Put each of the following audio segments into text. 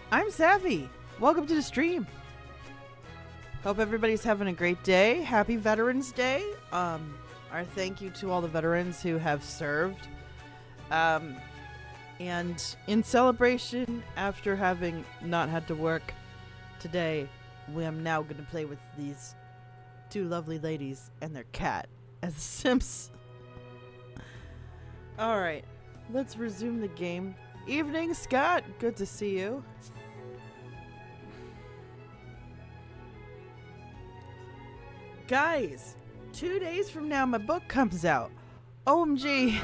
I'm Savvy. Welcome to the stream. Hope everybody's having a great day. Happy Veterans Day. Our thank you to all the veterans who have served. And in celebration, after having not had to work today, we am now going to play with these two lovely ladies and their cat as Sims. All right, let's resume the game. Evening, Scott. Good to see you. Guys, 2 days from now, my book comes out. OMG.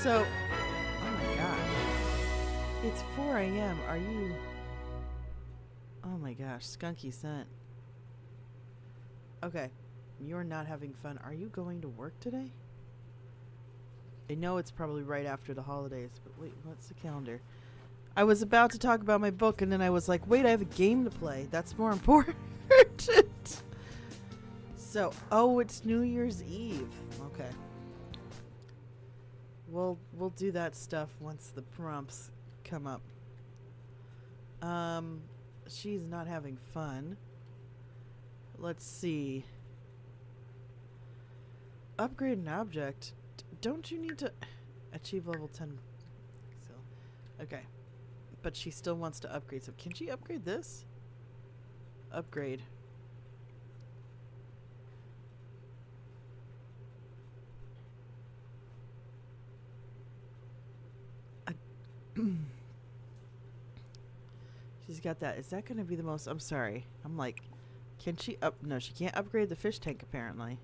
So, oh my gosh. It's 4 a.m. Are you... Oh my gosh, Skunky sent. Okay, you're not having fun. Are you going to work today? I know it's probably right after the holidays, but wait, what's the calendar? I was about to talk about my book, and then I was like, wait, I have a game to play. That's more important. So, oh, it's New Year's Eve. Okay. We'll do that stuff once the prompts come up. She's not having fun. Let's see. Upgrade an object. Don't you need to achieve level 10? So, okay. But she still wants to upgrade. So can she upgrade this? Upgrade. She's got that. Is that going to be the most... I'm sorry. I'm like, can she up... No, she can't upgrade the fish tank, apparently.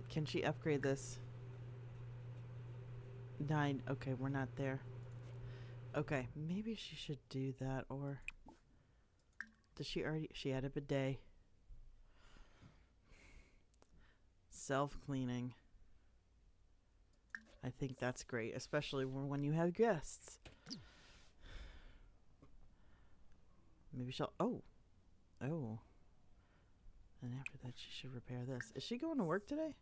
Can she upgrade this? 9. Okay, we're not there. Okay, maybe she should do that, or... Does she already... She had a bidet. Self-cleaning. I think that's great, especially when you have guests. Maybe she'll... Oh. Oh. And after that, she should repair this. Is she going to work today?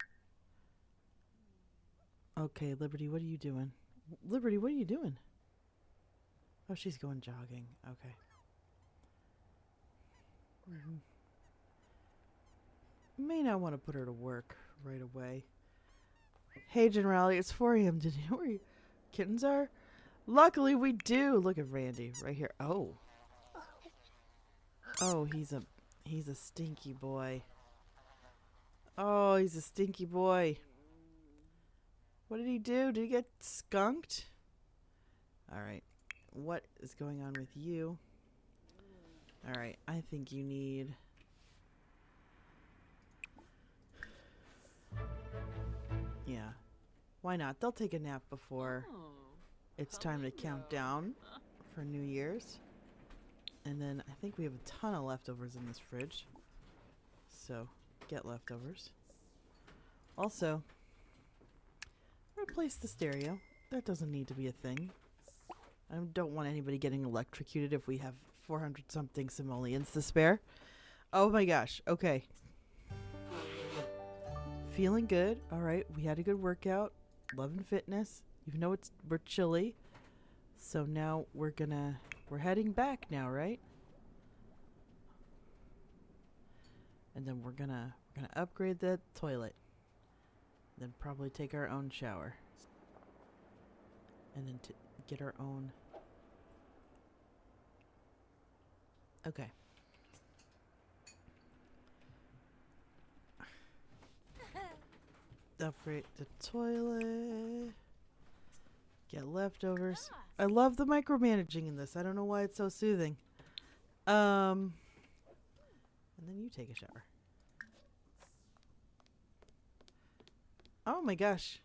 Okay, Liberty, what are you doing? Liberty, what are you doing? Oh, she's going jogging. Okay. May not want to put her to work right away. Hey, Generali, it's 4 a.m. Did you know where your kittens are? Luckily, we do. Look at Randy right here. Oh. Oh, he's a stinky boy. Oh, he's a stinky boy. What did he do? Did he get skunked? All right. What is going on with you? All right. I think you need... Yeah. Why not? They'll take a nap before it's time to count down for New Year's. And then I think we have a ton of leftovers in this fridge. So, get leftovers. Also, replace the stereo. That doesn't need to be a thing. I don't want anybody getting electrocuted if we have 400 something simoleons to spare. Oh my gosh. Okay. Feeling good. All right. We had a good workout. Love and fitness. Even though we're chilly. So now we're heading back now, right? And then we're gonna upgrade the toilet. Then probably take our own shower. And then get our own. Okay. Upgrade the toilet. Get leftovers. I love the micromanaging in this. I don't know why it's so soothing. And then you take a shower. Oh my gosh.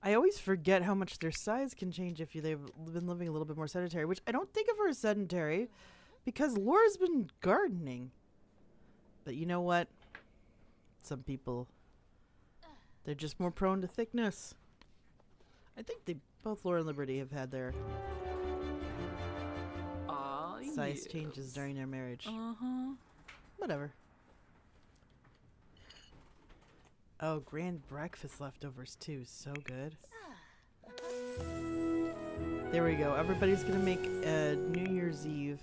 I always forget how much their size can change if they've been living a little bit more sedentary, which I don't think of her as sedentary because Laura's been gardening. But you know what? Some people, they're just more prone to thickness. I think both Laura and Liberty have had their size changes during their marriage. Whatever. Oh, grand breakfast leftovers too. So good. There we go. Everybody's gonna make a New Year's Eve.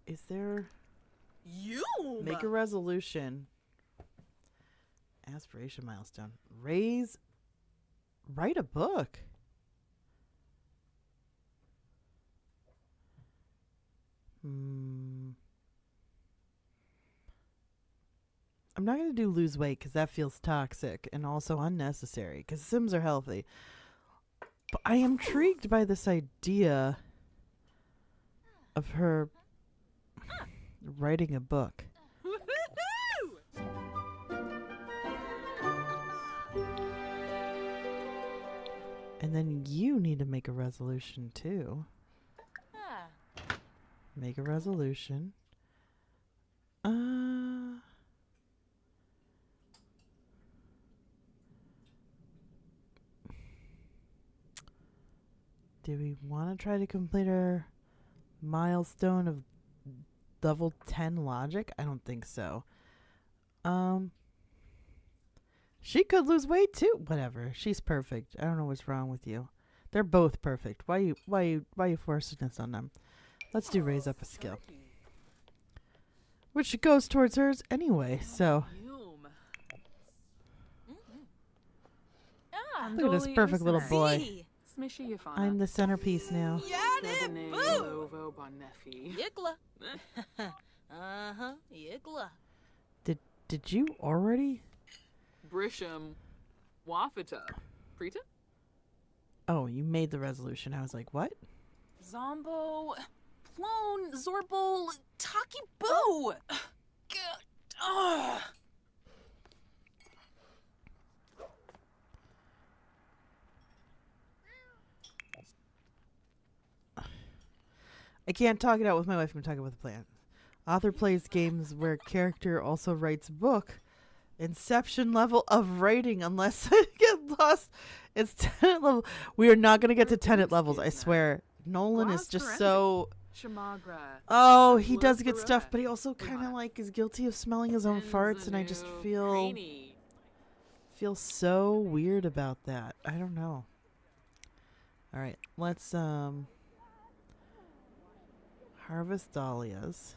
Is there... You Make a resolution. Aspiration milestone. Write a book. I'm not going to do lose weight because that feels toxic and also unnecessary because Sims are healthy. But I am intrigued by this idea of her writing a book. And then you need to make a resolution too. Make a resolution. Do we want to try to complete our milestone of level 10 logic? I don't think so. She could lose weight too. Whatever. She's perfect. I don't know what's wrong with you. They're both perfect. Why you forcing this on them? Let's do raise up a skill. Which goes towards hers anyway, so. Look at this perfect little boy. I'm the centerpiece now. Did you already? Brisham Wafita. Prita? Oh, you made the resolution. I was like, what? Zombo Plone Zorbol Taki Boo. I can't talk it out with my wife. I'm talking with the plan. Author plays games where character also writes book. Inception level of writing unless I get lost. It's tenant level. We are not going to get to tenant levels, I swear. Nolan is just so... Oh, he does good stuff, but he also kind of like is guilty of smelling his own farts, and I just feel so weird about that. I don't know. All right, let's harvest dahlias.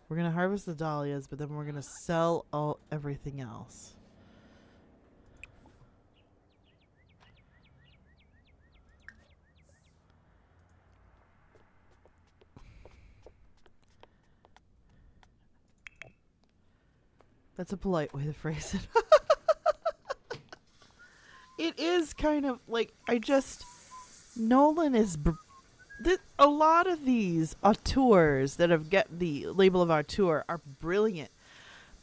We're gonna harvest the dahlias, but then we're gonna sell everything else. That's a polite way to phrase it. It is kind of like Nolan is. A lot of these auteurs that have get the label of auteur are brilliant,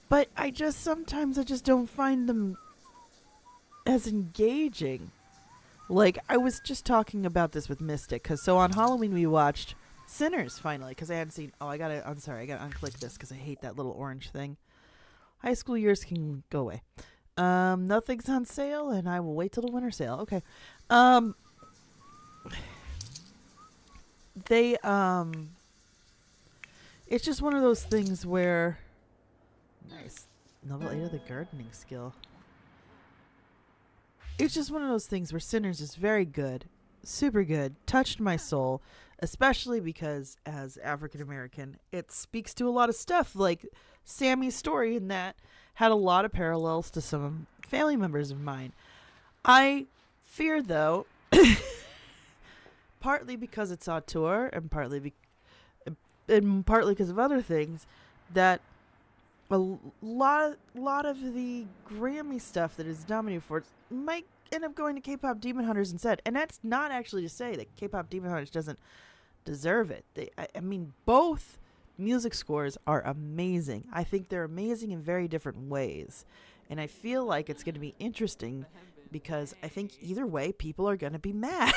but sometimes I just don't find them as engaging. Like, I was just talking about this with Mystic, because so on Halloween we watched Sinners finally, because I hadn't seen. Oh, I gotta unclick this because I hate that little orange thing. High school years can go away. Nothing's on sale, and I will wait till the winter sale. Okay. It's just one of those things where nice level 8 of the gardening skill. It's just one of those things where Sinners is very good, super good, touched my soul, especially because as African American, it speaks to a lot of stuff. Like Sammy's story in that had a lot of parallels to some family members of mine. I fear though partly because it's auteur and partly because of other things, that a lot of the Grammy stuff that is nominated for it might end up going to K-pop Demon Hunters instead. And that's not actually to say that K-pop Demon Hunters doesn't deserve it. I mean, both music scores are amazing. I think they're amazing in very different ways. And I feel like it's going to be interesting because I think either way, people are going to be mad.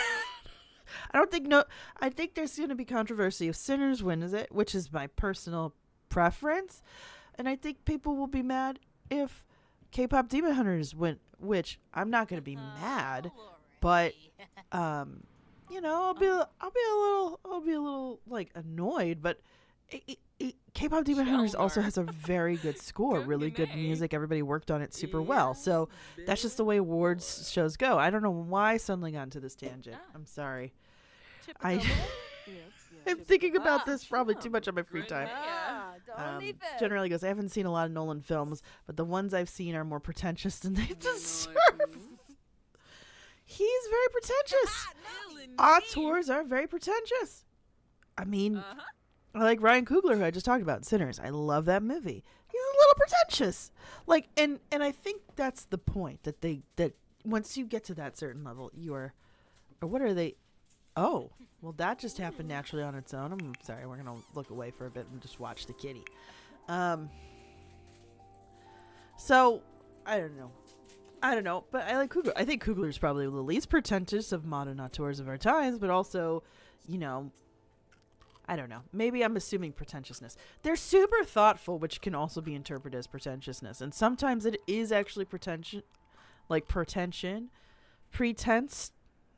I think there's going to be controversy if Sinners wins it, which is my personal preference. And I think people will be mad if K-pop Demon Hunters win, which I'm not going to be mad, but I'll be a little like annoyed, but K-pop Demon Hunters also Chelmer. has a very good score, really good Guggenay. music. Everybody worked on it super well. So that's just the way awards shows go. I don't know why suddenly got into this tangent. I'm sorry. I I'm thinking about this probably too much on my free time. Generally goes, I haven't seen a lot of Nolan films, but the ones I've seen are more pretentious than they deserve. He's very pretentious. Auteurs are very pretentious. I mean, I like Ryan Coogler, who I just talked about, Sinners. I love that movie. He's a little pretentious. Like, and I think that's the point, that once you get to that certain level, you are, or what are they? Oh, well, that just happened naturally on its own. I'm sorry. We're going to look away for a bit and just watch the kitty. So, I don't know. But I like Coogler. I think Coogler's probably the least pretentious of modern auteurs of our times, but also, you know, I don't know. Maybe I'm assuming pretentiousness. They're super thoughtful, which can also be interpreted as pretentiousness. And sometimes it is actually pretense,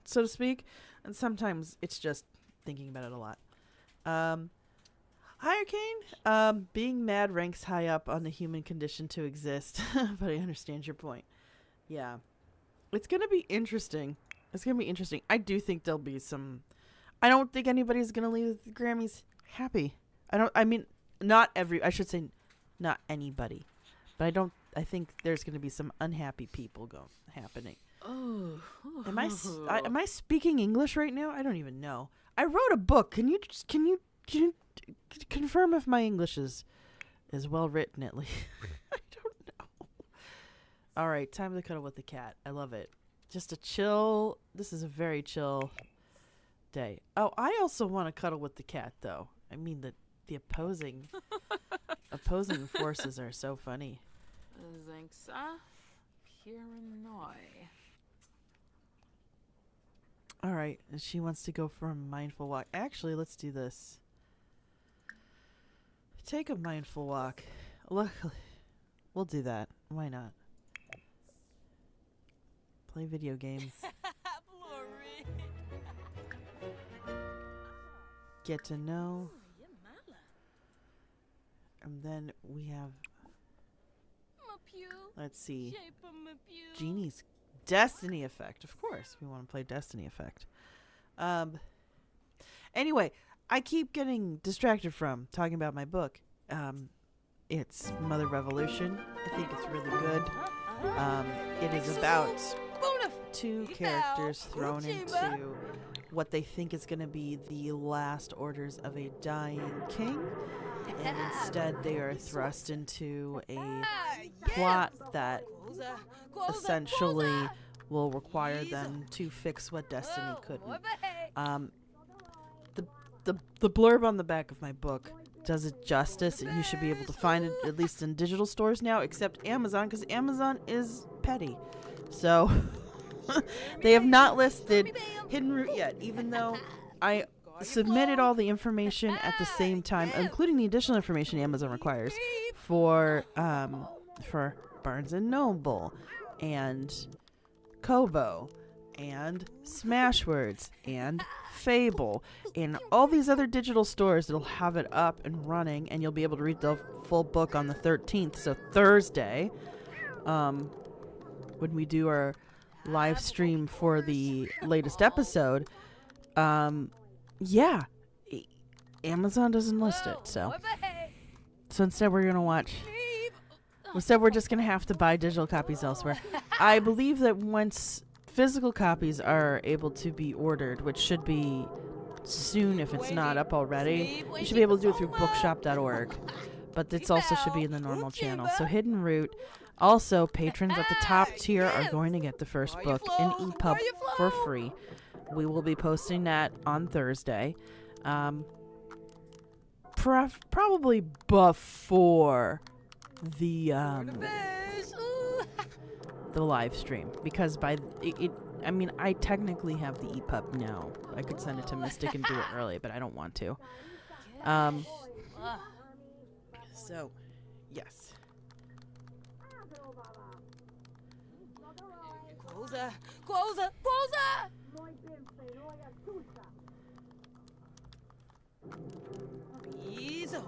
so to speak. And sometimes it's just thinking about it a lot. Hi, Arcane. Being mad ranks high up on the human condition to exist, but I understand your point. Yeah. It's going to be interesting. I do think there'll be some... I don't think anybody's going to leave the Grammys happy. Not anybody. But I think there's going to be some unhappy people happening. Oh. Am I speaking English right now? I don't even know. I wrote a book. Can you confirm if my English is well written at least? I don't know. All right, time to cuddle with the cat. I love it. Just a chill. This is a very chill day. Oh, I also want to cuddle with the cat though. I mean the opposing forces are so funny. Zanksa Piranoi. All right, and she wants to go for a mindful walk. Actually, let's do this. Take a mindful walk. Luckily, we'll do that. Why not? Play video games. Get to know. And then we have... Let's see. Genie's Destiny Effect. Of course, we want to play Destiny Effect. Anyway, I keep getting distracted from talking about my book. It's Mother Revolution. I think it's really good. It is about two characters thrown into what they think is going to be the last orders of a dying king. And instead they are thrust into a plot that essentially will require them to fix what Destiny couldn't. The blurb on the back of my book does it justice, and you should be able to find it at least in digital stores now, except Amazon, because Amazon is petty. So they have not listed Hidden Root yet, even though I submitted all the information at the same time, including the additional information Amazon requires for Barnes and Noble and Kobo and Smashwords and Fable and all these other digital stores that'll have it up and running, and you'll be able to read the full book on the 13th, so Thursday, when we do our live stream for the latest episode. Yeah, Amazon doesn't list it, so instead we're just gonna have to buy digital copies elsewhere. I believe that once physical copies are able to be ordered, which should be soon if it's not up already, you should be able to do it through bookshop.org, but it also should be in the normal channel. So Hidden Root. Also, patrons at the top tier are going to get the first book in EPUB for free. We will be posting that on Thursday. Probably before the live stream, because I technically have the EPUB now. I could send it to Mystic and do it early, but I don't want to. So, yes.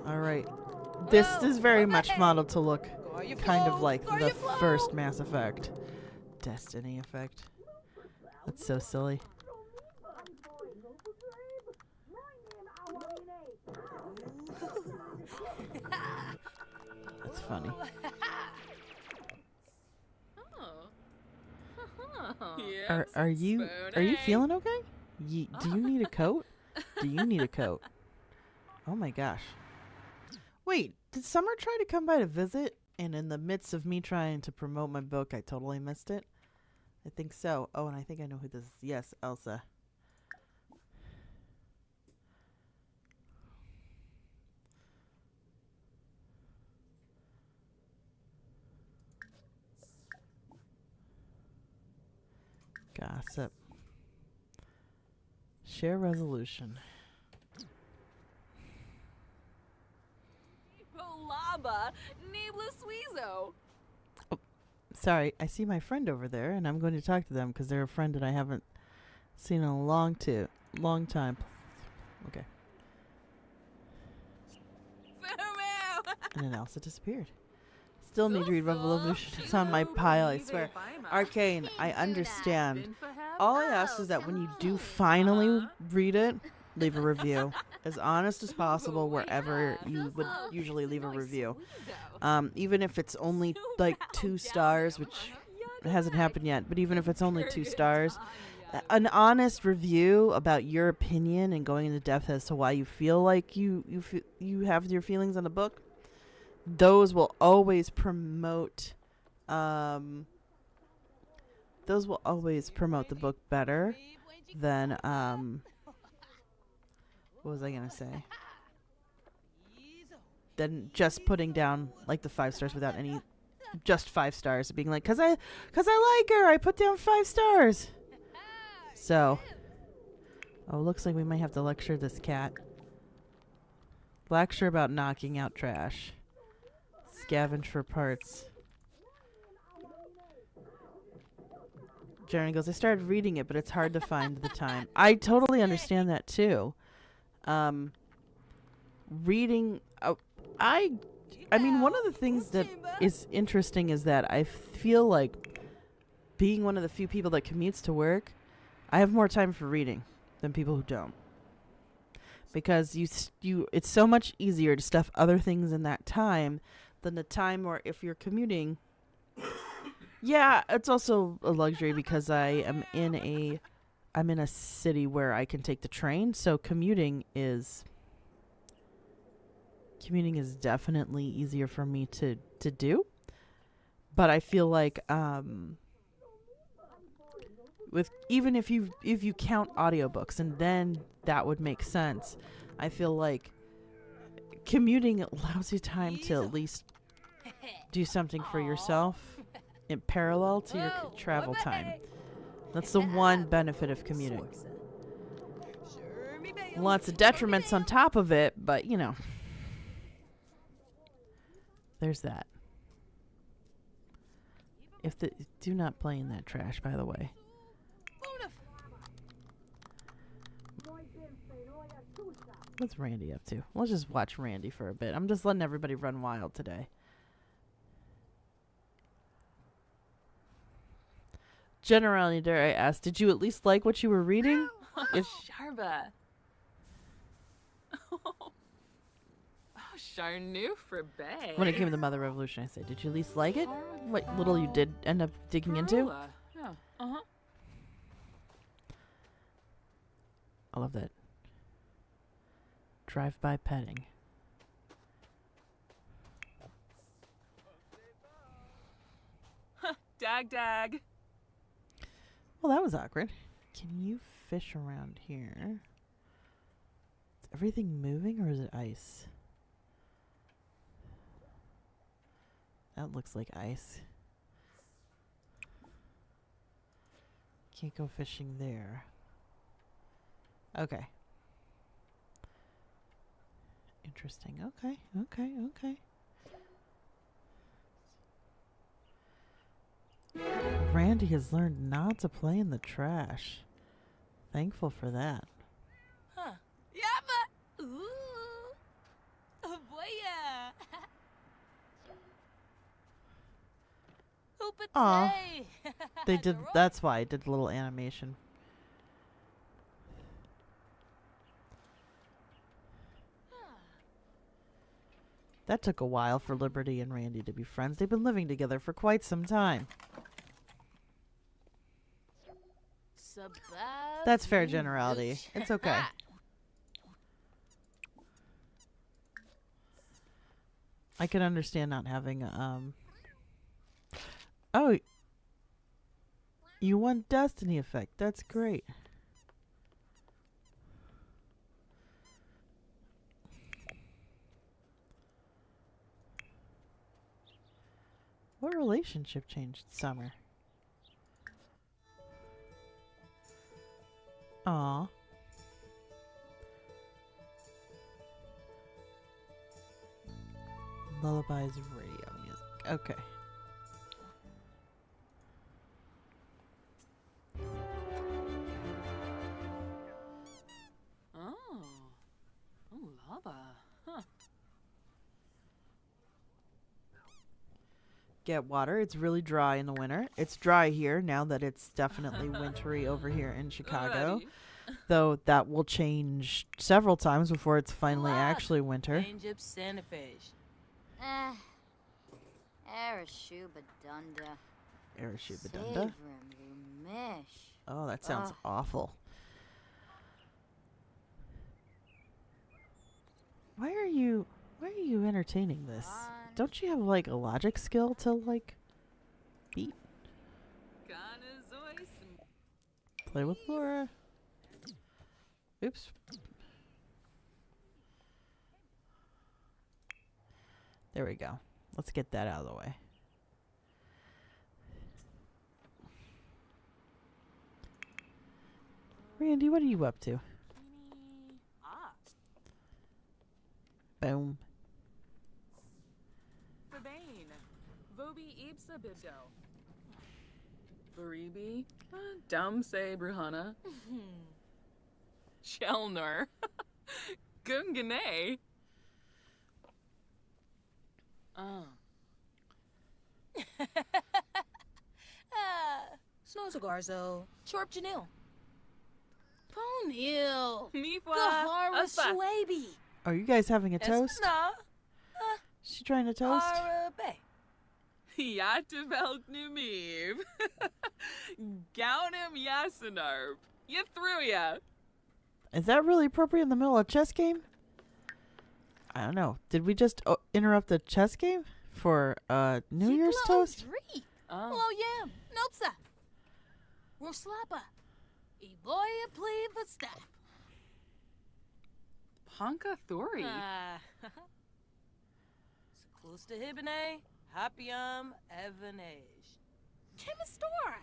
All right. This is very much modeled to look kind of like the first Mass Effect. Destiny effect. That's so silly. That's funny. Are you feeling okay? Do you need a coat? Do you need a coat? Oh my gosh. Wait, did Summer try to come by to visit? And in the midst of me trying to promote my book, I totally missed it? I think so. Oh, and I think I know who this is. Yes, Elsa. Gossip. Share resolution. Laba, Nameless Weezo. Sorry, I see my friend over there, and I'm going to talk to them because they're a friend that I haven't seen in a long time. Okay. And then Elsa disappeared. Still need to read Revolution. It's on my pile, I swear. Arcane, I understand. All I ask is that when you do finally read it, leave a review. As honest as possible wherever you would usually leave a review. Even if it's only like 2 stars, which hasn't happened yet, but even if it's only 2 stars, an honest review about your opinion and going into depth as to why you feel like you have your feelings on the book, those will always promote the book better than what was I gonna say? Than just putting down like the 5 stars without any, just 5 stars, being like, cause I like her, I put down 5 stars. So, looks like we might have to lecture this cat. Lecture about knocking out trash. Scavenge for parts. Jeremy goes, I started reading it, but it's hard to find the time. I totally understand that too. Reading, I mean, one of the things that is interesting is that I feel like being one of the few people that commutes to work, I have more time for reading than people who don't. Because it's so much easier to stuff other things in that time than the time where if you're commuting. Yeah, it's also a luxury because I'm in a city where I can take the train, so commuting is definitely easier for me to do. But I feel like with even if you count audiobooks, and then that would make sense, I feel like commuting allows you time to at least do something for yourself in parallel to your travel time. That's the one benefit of commuting. Lots of detriments on top of it, but you know, there's that. Do not play in that trash, by the way. What's Randy up to? Let's just watch Randy for a bit. I'm just letting everybody run wild today. Generally, dare I ask, did you at least like what you were reading? Sharba. Oh, Charnu for Bay. When it came to the Mother Revolution, I said, did you at least like it? What little you did end up digging into? Yeah. Uh-huh. I love that. Drive-by petting. Dag. Well, that was awkward. Can you fish around here? Is everything moving or is it ice? That looks like ice. Can't go fishing there. Okay. Interesting. Okay. Randy has learned not to play in the trash. Thankful for that. Huh. Yabba! Ooh. Aw. Say, They did. Leroy. That's why I did a little animation. That took a while for Liberty and Randy to be friends. They've been living together for quite some time. That's fair generality. It's okay. I could understand not having Oh, you won Destiny Effect. That's great. What relationship changed summer? Aw. Lullabies radio music. Okay. Oh. Oh, lava. Huh. Get water. It's really dry in the winter. It's dry here now that it's definitely wintry over here in Chicago. Alrighty. Though that will change several times before it's finally actually winter. Angel Santa Fe. Arashubadunda. Arashubadunda. Mesh. Oh, that sounds Ugh. awful. Why are you entertaining this? Don't you have like a logic skill to like beat? Kanazois and Play with Laura. Oops. There we go. Let's get that out of the way. Randy, what are you up to? Ah. Boom. Fabane. Vobi Ibsa Bibdo. Baribi. Damse Bruhana. Chelner. Gungane. Snozagarzo. Chorp Janil. Ponil. Nifwa. Gahara Aspa. Swaby. Are you guys having a toast? Esna. She trying to toast? Arabe. Yatevelt Numiv. Gaunim Yasinarp. You threw ya. Is that really appropriate in the middle of a chess game? I don't know. Did we just interrupt the chess game for New Year's toast? Oh. Hello, Yam. Nopsa. Roslapa. Eboya play for staff. Honka Thori. Close to Hibine. Happyum Evanage. Chemistor.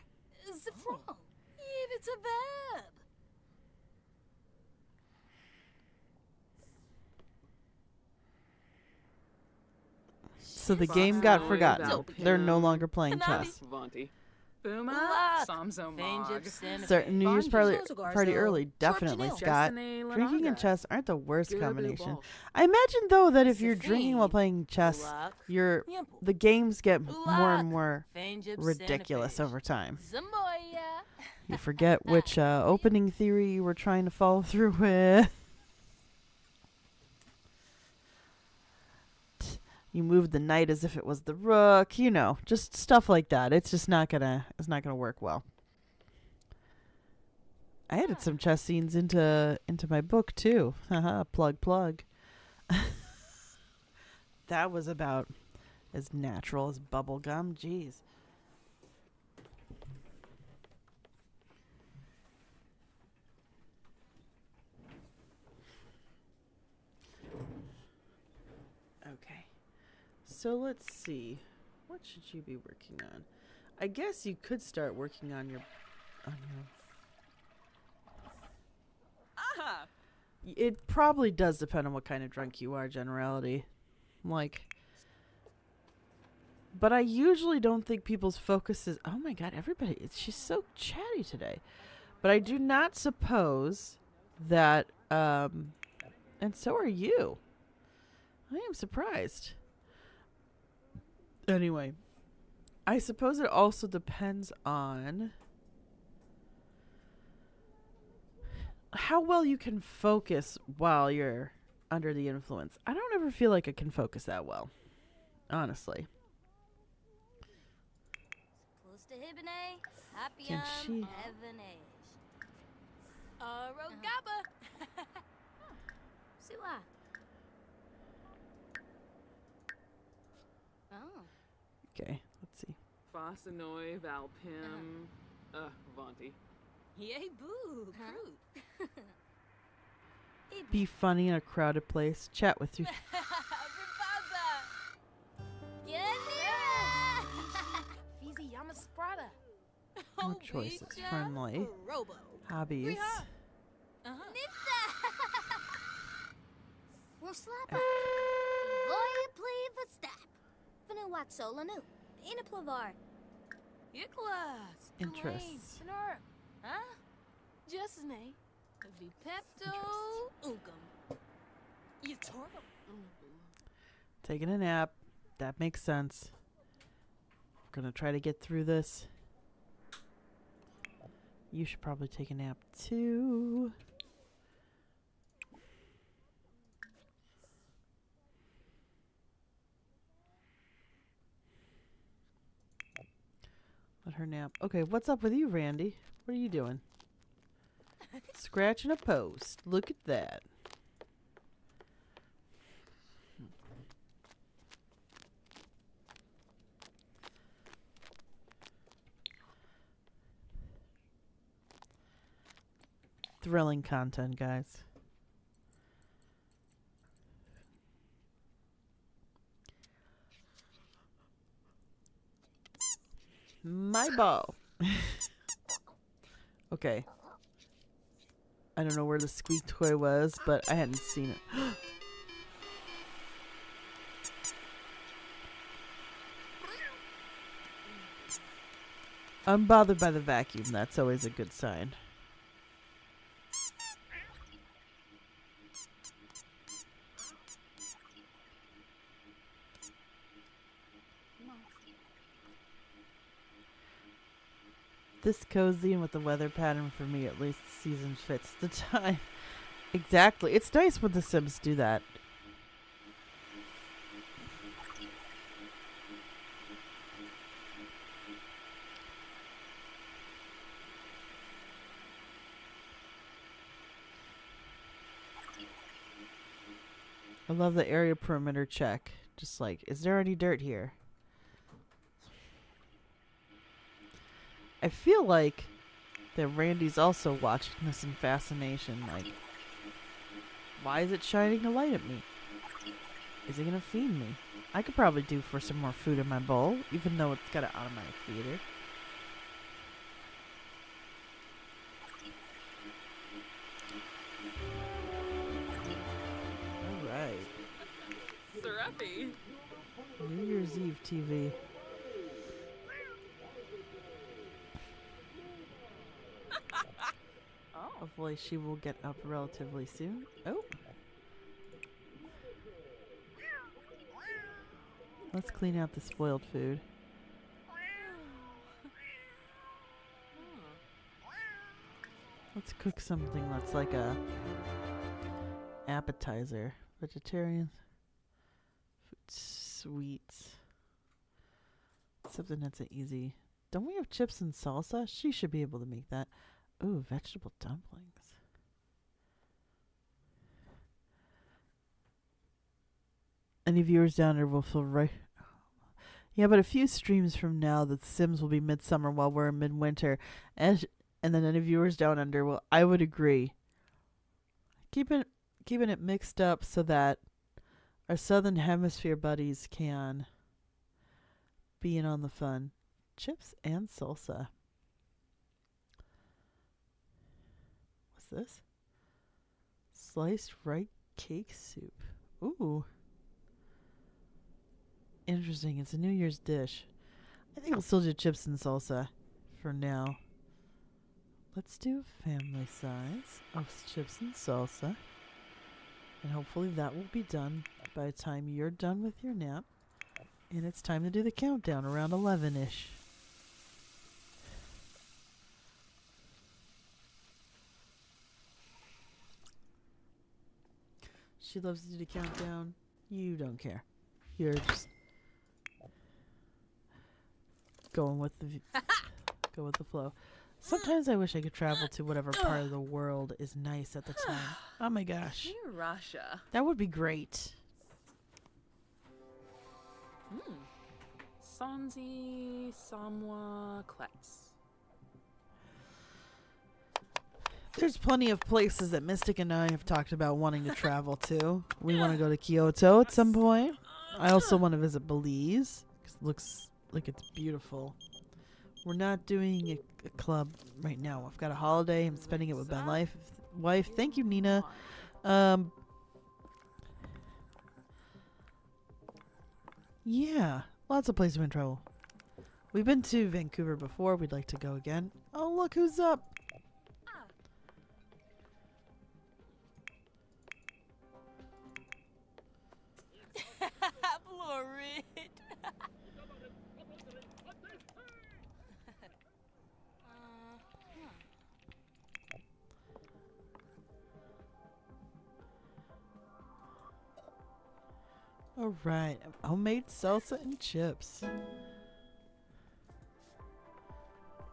Zifron. It's a verb. So the game got Foxy forgotten. Valpian. They're no longer playing Konami. chess. Vonti. Buma. Luck. Samzo Vange Mog. Santa So Fe. New Year's Bonjour. party early, definitely, Janelle. Scott. Destiny Drinking and Lanaga. chess aren't the worst Guru combination. Bolsh. I imagine though that if you're drinking while Safine. playing chess, Luck. your Yimple. the games get Luck. more and more Vange Santa ridiculous Fe. over time. Zamoya. You forget which opening theory you were trying to follow through with. You move the knight as if it was the rook, you know, just stuff like that. It's just not gonna work well. I added some chess scenes into my book too. Haha, plug. That was about as natural as bubble gum. Jeez. Okay. So let's see. What should you be working on? I guess you could start working on your Aha. It probably does depend on what kind of drunk you are, generality. But I usually don't think people's focus is, oh my god, everybody, she's so chatty today. But I do not suppose that, and so are you. I am surprised. Anyway, I suppose it also depends on how well you can focus while you're under the influence. I don't ever feel like I can focus that well, honestly. Close to Hibine, Can she- Evanage. Rogaba. Sua. Oh. Okay, let's see. Fossanoy, Valpim, Vonti. Yay, boo. Huh? Crude. Be funny in a crowded place. Chat with you. Rifaza. Get Fizi Yama Sprada. No choices. Friendly. Robo. Hobbies. Uh-huh. Roslapa. Boy, play the step. Vanu Waxolanu. In a plavar. Iklas. Interests. Snur. Huh? Justine. Vipepto. Ukum. Yatoro. Taking a nap. That makes sense. We're gonna try to get through this. You should probably take a nap too. Let her nap. Okay, what's up with you, Randy? What are you doing? Scratching a post. Look at that. Thrilling content, guys. My ball. Okay. I don't know where the squeak toy was, but I hadn't seen it. I'm bothered by the vacuum. That's always a good sign. This cozy and with the weather pattern for me, at least the season fits the time. Exactly. It's nice when the Sims do that. I love the area perimeter check. Just like, is there any dirt here? I feel like that Randy's also watching this in fascination. Like, why is it shining a light at me? Is it gonna feed me? I could probably do for some more food in my bowl, even though it's got an automatic feeder. Alright. Serapi. New Year's Eve TV. Oh. Hopefully she will get up relatively soon. Oh. Let's clean out the spoiled food. Let's cook something that's like a appetizer. Vegetarian. Sweets. Something that's an easy. Don't we have chips and salsa? She should be able to make that. Ooh, vegetable dumplings. Any viewers down there will feel right. Yeah, but a few streams from now, the Sims will be midsummer while we're in midwinter, and then any viewers down under will. I would agree. Keeping it mixed up so that our southern hemisphere buddies can be in on the fun. Chips and salsa. What's this? Sliced ripe cake soup. Ooh. Interesting. It's a New Year's dish. I think I'll still do chips and salsa for now. Let's do family size of chips and salsa. And hopefully that will be done by the time you're done with your nap. And it's time to do the countdown around 11-ish. She loves to do the countdown. You don't care. You're just going with the go with the flow. Sometimes I wish I could travel to whatever part of the world is nice at the time. Oh my gosh. Near Russia. That would be great. Sanzi Samwa Kletz. There's plenty of places that Mystic and I have talked about wanting to travel to. We want to go to Kyoto at some point. I also want to visit Belize, 'cause it looks like it's beautiful. We're not doing a club right now. I've got a holiday. I'm spending it with my wife. Thank you, Nina. Yeah, lots of places we can travel. We've been to Vancouver before. We'd like to go again. Oh, look who's up. Florid. All right, homemade salsa and chips.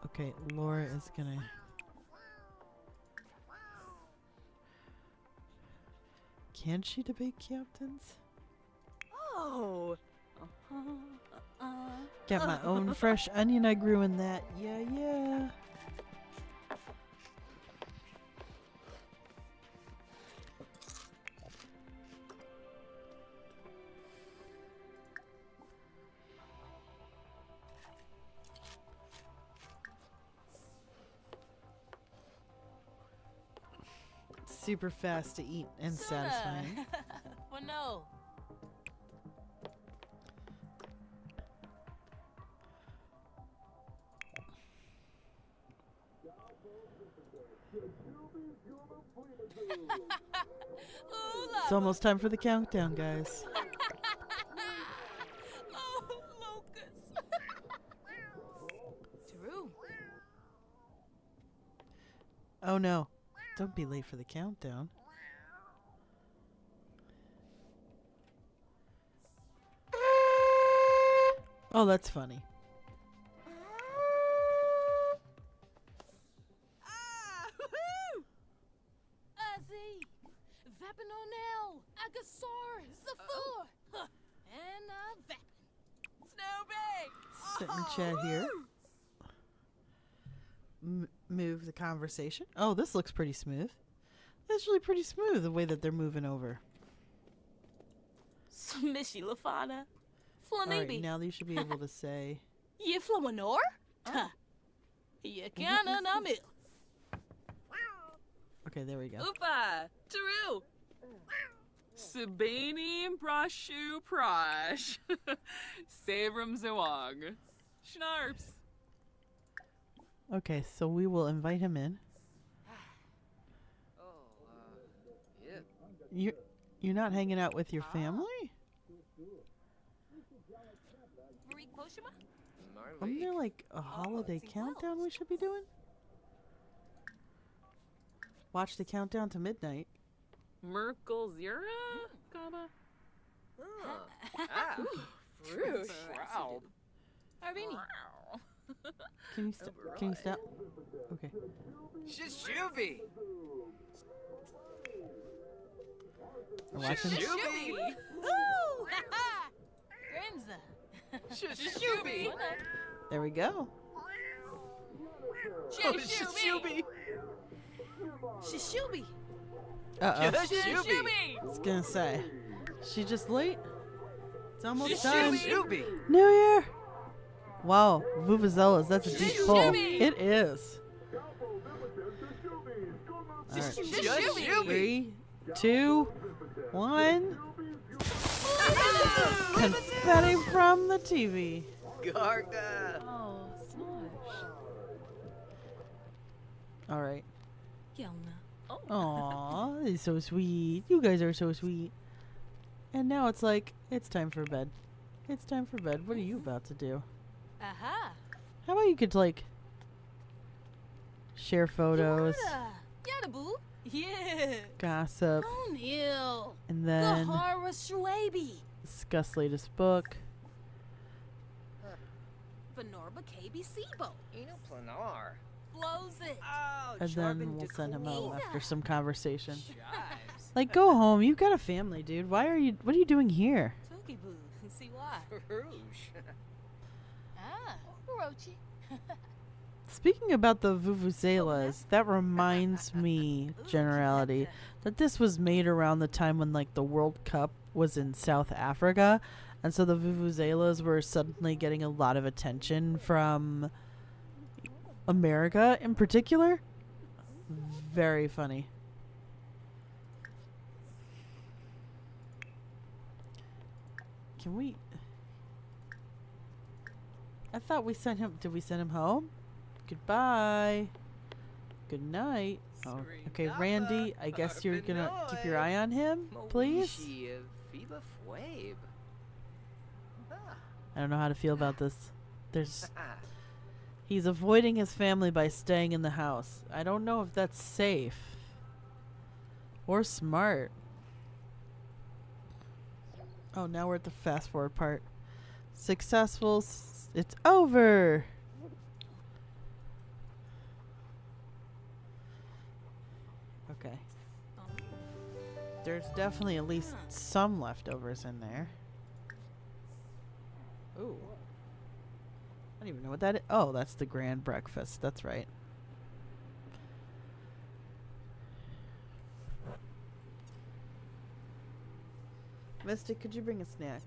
Okay, Laura is gonna. Can she debate captains? Oh. Got my own fresh onion I grew in that. Yeah. Super fast to eat and satisfying. Well, no. It's almost time for the countdown, guys. Oh, Lucas. True. Oh no. Don't be late for the countdown. Oh, that's funny. Ozzy, Vapinonel, Agasaur, Zafur, and Vapin. Snoopy. Sit and chat here. Move the conversation. Oh, this looks pretty smooth. That's really pretty smooth, the way that they're moving over. Smishy Lafana. All right, Flanibi. now you should be able to say... You Flamanor? Huh. You canna namil. Okay, there we go. Upa! Taru! Sabani Prashu Prash. Savram Zawag. Schnarps. Okay, so we will invite him in. Yeah. You're not hanging out with your family? Marie Koshima? Isn't there like a holiday see, countdown well. we should be doing? Watch the countdown to midnight. Merkel Zira? Gaba? Fruit. Wow. Arbini. Can you can you stop? Okay. Shishubi! We're watching. Shishubi! Woo! Grenza. Shishubi! There we go. Shishubi! Shishubi. Uh-oh. Shishubi! I was gonna say. She just late? It's almost time. Shishubi! New Year! Wow, Vuvuzelas, that's a deep pull. It is. All right. Shishubi! 3, 2, 1. Confetti from the TV. Garga! Oh, smush. All right. Yelna. Aw, it's so sweet. You guys are so sweet. And now it's like, it's time for bed. It's time for bed. What are you about to do? Aha. How about you could like share photos, Yada boo. Yeah. gossip, O'Neill. and The then horror Shwabi. discuss latest book. Venorba KB Sibo. Eno planar. Blows it. Oh, And then Charbon we'll send him Decor. home after some conversation. Chives. Like, go home. You've got a family, dude. What are you doing here? Tookie boo. See why? Rouge. Ah. Orochi. Speaking about the vuvuzelas, that reminds me, Generality, that this was made around the time when like the World Cup was in South Africa, and so the vuvuzelas were suddenly getting a lot of attention from America in particular. Very funny. Can we? I thought we sent him. Did we send him home? Goodbye. Good night. Oh, okay, Randy. I guess you're gonna keep your eye on him, please. Moishi Viva Fwabe. I don't know how to feel about this. He's avoiding his family by staying in the house. I don't know if that's safe or smart. Oh, now we're at the fast forward part. Successful. It's over. Okay. There's definitely at least some leftovers in there. Ooh. I don't even know what that is. Oh, that's the grand breakfast. That's right. Mystic, could you bring a snack?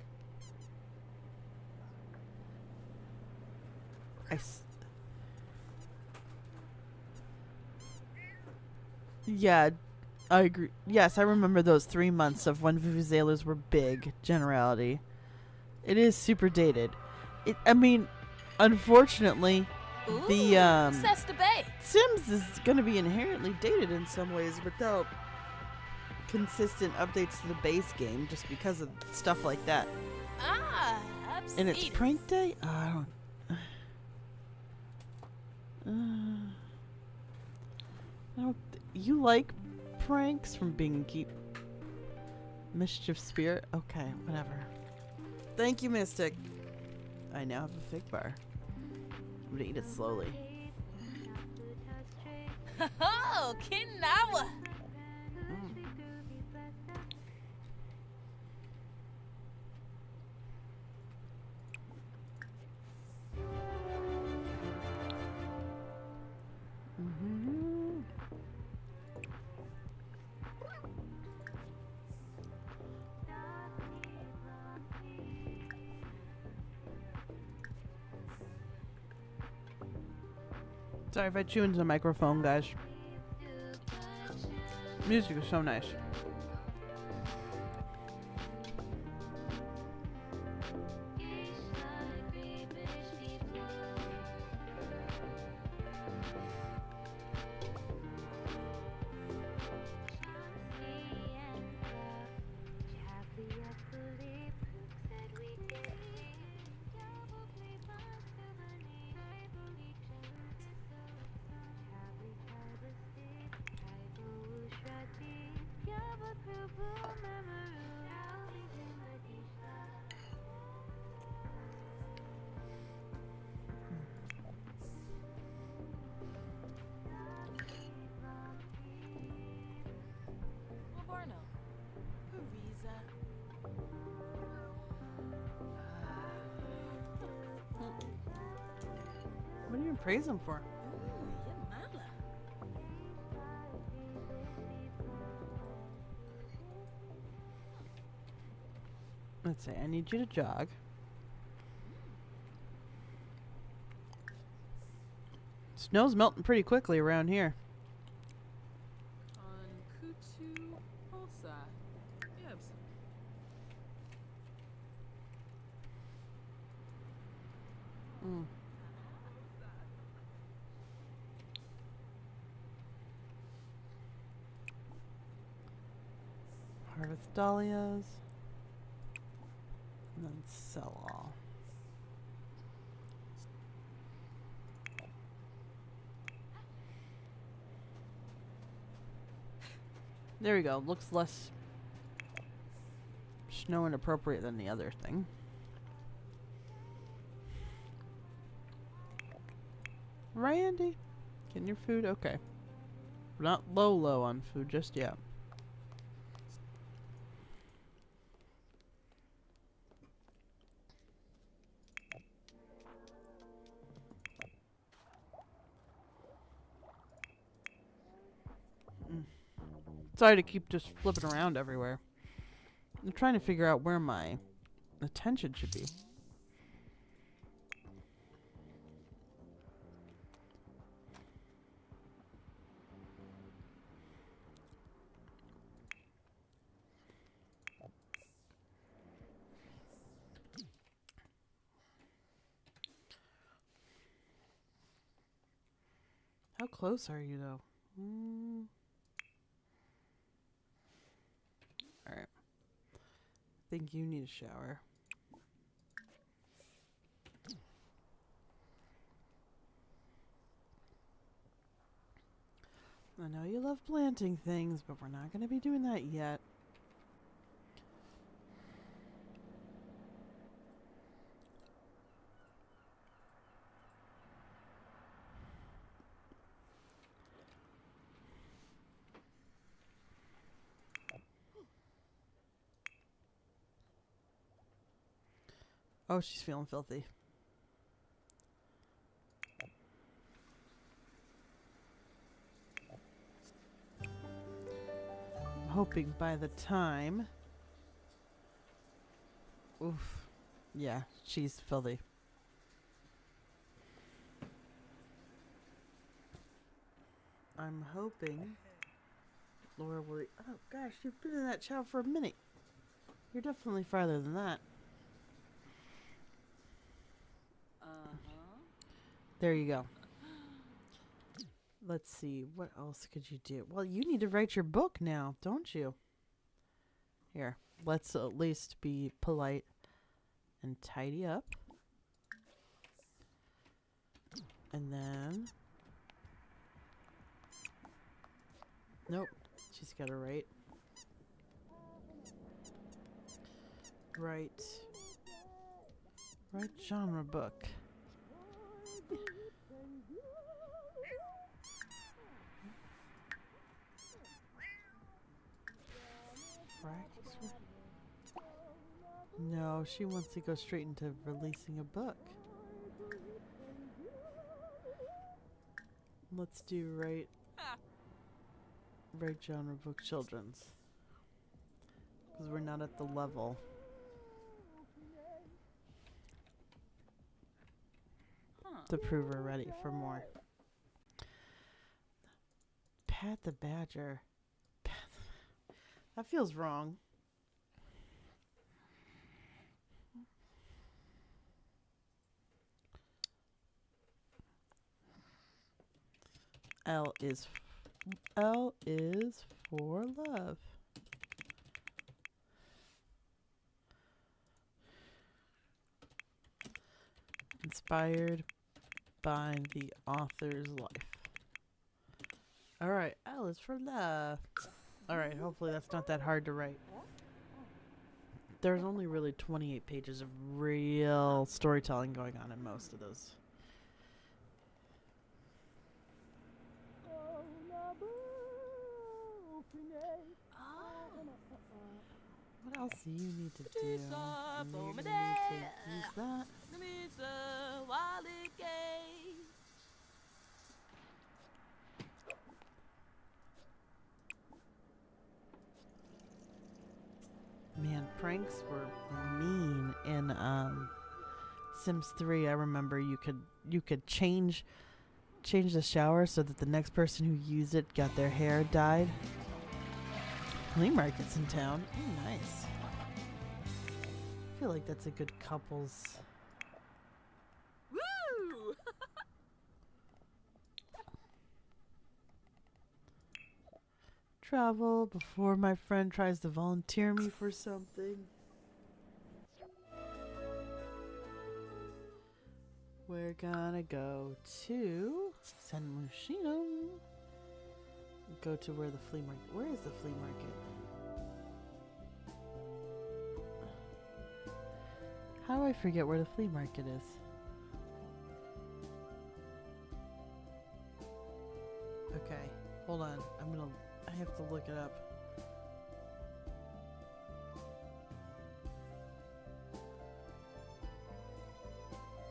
Yeah, I agree. Yes, I remember those 3 months of when vuvuzelas were big. Generality. It is super dated. I mean, unfortunately, Ooh. the That's the bay. Sims is going to be inherently dated in some ways without consistent updates to the base game, just because of stuff like that. Ah. And it's Obsidian. prank day. Oh, I don't. You like pranks from Binky? Mischief Spirit? Okay, whatever. Thank you, Mystic. I now have a fig bar. I'm gonna eat it slowly. Oh, Kinawa. Sorry if I chew into the microphone, guys. Music is so nice. Labarno. Pariza. What do you praise him for? Ooh, Yamala. Let's see. I need you to jog. Snow's melting pretty quickly around here. On Kutu Pulsa. Gibbs. Mm. Harvest dahlias. And then sell all. There we go. Looks less snow inappropriate than the other thing. Right, Andy? Getting your food? Okay. We're not low on food just yet. Sorry to keep just flipping around everywhere. I'm trying to figure out where my attention should be. How close are you, though? Alright. I think you need a shower. I know you love planting things, but we're not going to be doing that yet. Oh, she's feeling filthy. I'm hoping by the time... Oof. Yeah, she's filthy. I'm hoping Laura will... Oh gosh, you've been in that chow for a minute. You're definitely farther than that. There you go. Let's see. What else could you do? Well, you need to write your book now, don't you? Here. Let's at least be polite and tidy up. And then... Nope. She's got to write. Write genre book. No, she wants to go straight into releasing a book. Let's do right genre book children's. Because we're not at the level. To prove we're ready for more. Pat the Badger. That feels wrong. L is for love. Inspired by the author's life. Alright, L is for love. Alright, hopefully that's not that hard to write. There's only really 28 pages of real storytelling going on in most of those. What else do you need to do? You're gonna need to use that. Man, pranks were mean in Sims 3. I remember you could change the shower so that the next person who used it got their hair dyed. Flea market's in town. Oh, nice. I feel like that's a good couples. Woo! Travel before my friend tries to volunteer me for something. We're gonna go to San Luciano. Go to where the flea market. Where is the flea market? How do I forget where the flea market is? Okay, hold on. I have to look it up.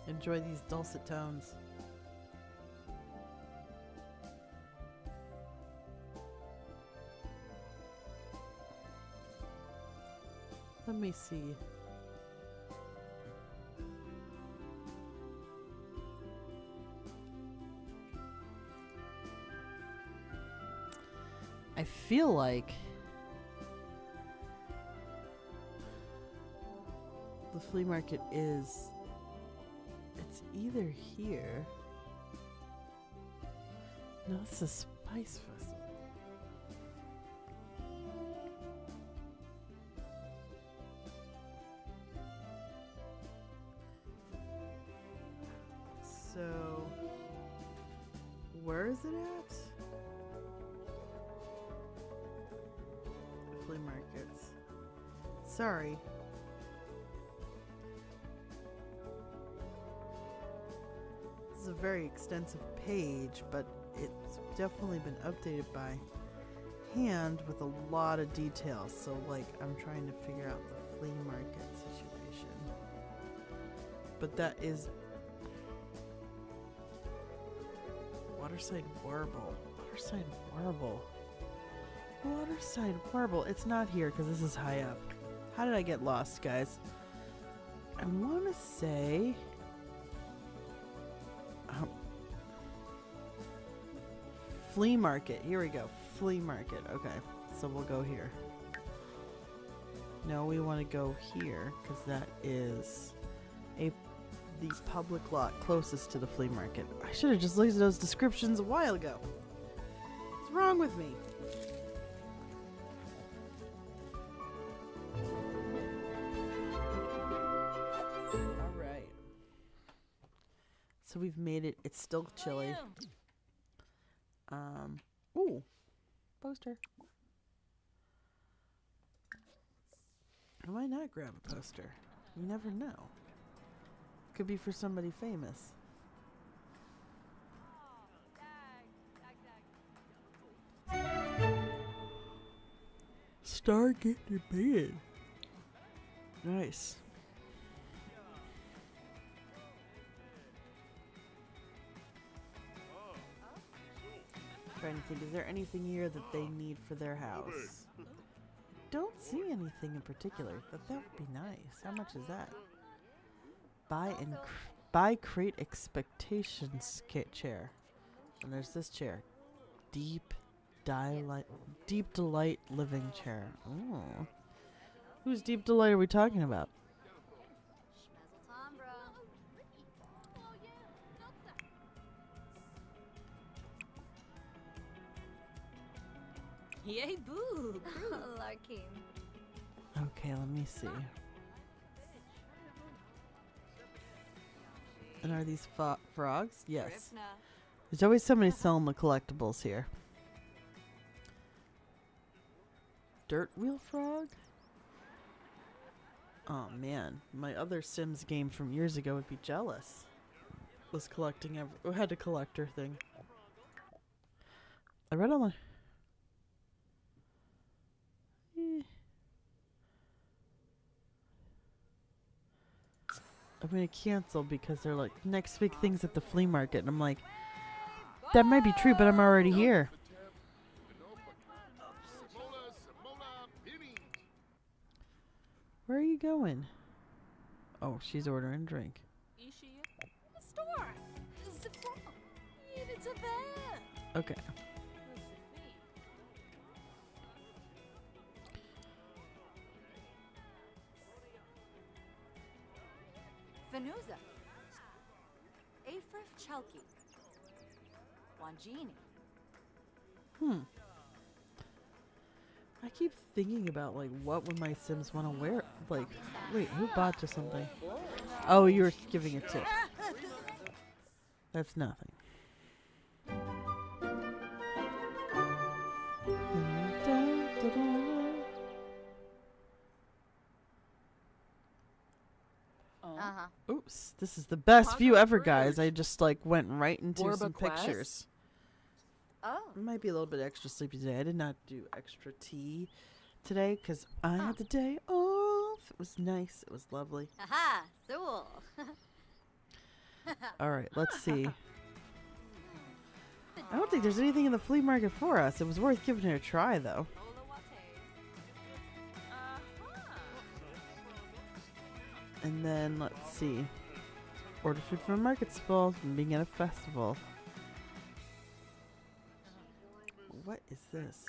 Enjoy these dulcet tones. Let me see. I feel like the flea market is, it's either here. No, it's a spice festival. So, where is it at? The flea markets. Sorry. This is a very extensive page, but it's definitely been updated by hand with a lot of details. So, like, I'm trying to figure out the flea market situation. But that is Waterside Warble. Waterside Warble. Waterside Warble. It's not here because this is high up. How did I get lost, guys? I want to say... flea market. Here we go. Flea market. Okay. So we'll go here. No, we want to go here because that is the public lot closest to the flea market. I should have just looked at those descriptions a while ago. What's wrong with me? Alright. So we've made it. It's still chilly. Ooh. Poster. I might not grab a poster. You never know. Could be for somebody famous. Stargate to bed. Nice. Trying to think, is there anything here that they need for their house? Don't see anything in particular, but that would be nice. How much is that? Buy crate expectations chair. And there's this chair. Deep delight living chair. Ooh. Whose deep delight are we talking about? Yay, boo! Larkin. Okay, let me see. And are these frogs? Yes. There's always somebody selling the collectibles here. Dirt wheel frog? Oh man, my other Sims game from years ago would be jealous. Was collecting had a collector thing. I read on I'm gonna cancel because they're like next big things at the flea market, and I'm like, that might be true, but I'm already here. Where are you going? Oh, she's ordering a drink. Store. It's a bed. Okay. Venuza. Afrif Chelky. Wanjini. I keep thinking about like what would my Sims want to wear? Like, wait, who bought you something? Oh, you were giving it to. That's nothing. Uh-huh. Oops, this is the best view Paco ever, Bridge. guys. I just like went right into Borba some Quest? pictures. Oh. I might be a little bit extra sleepy today. I did not do extra tea today because I had the day off. It was nice. It was lovely. Aha, Zool. All right, let's see. I don't think there's anything in the flea market for us. It was worth giving it a try, though. And then let's see. Order food from a market stall and being at a festival. What is this?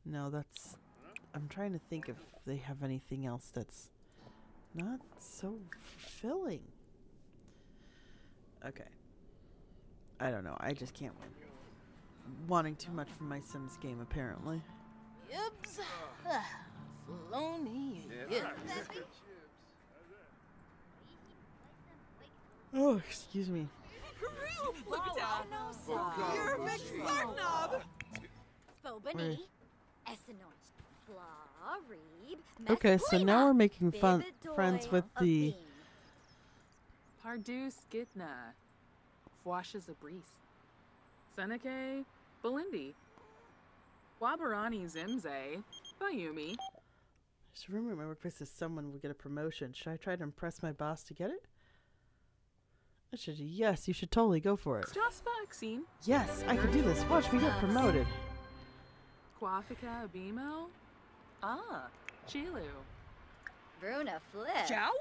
No, that's. I'm trying to think if they have anything else that's not so fulfilling. Okay. I don't know. I just can't win. Wanting too much from my Sims game, apparently. Yips. Floony. Oh, excuse me. Look at that. You're a big fart knob. Bobany. Essenoich. Flarib. Okay, so now we're making friends with the. Pardue Skidna. Fwashes a breeze. Seneca Belindi. Wabarani Zimze. Bayumi. There's a rumor at my workplace that someone will get a promotion. Should I try to impress my boss to get it? I should. Yes, you should totally go for it. Just vaccine. Yes, I could do this. Watch me get promoted. Quafika Abimo. Ah. Chilu. Bruna Flip. Chow?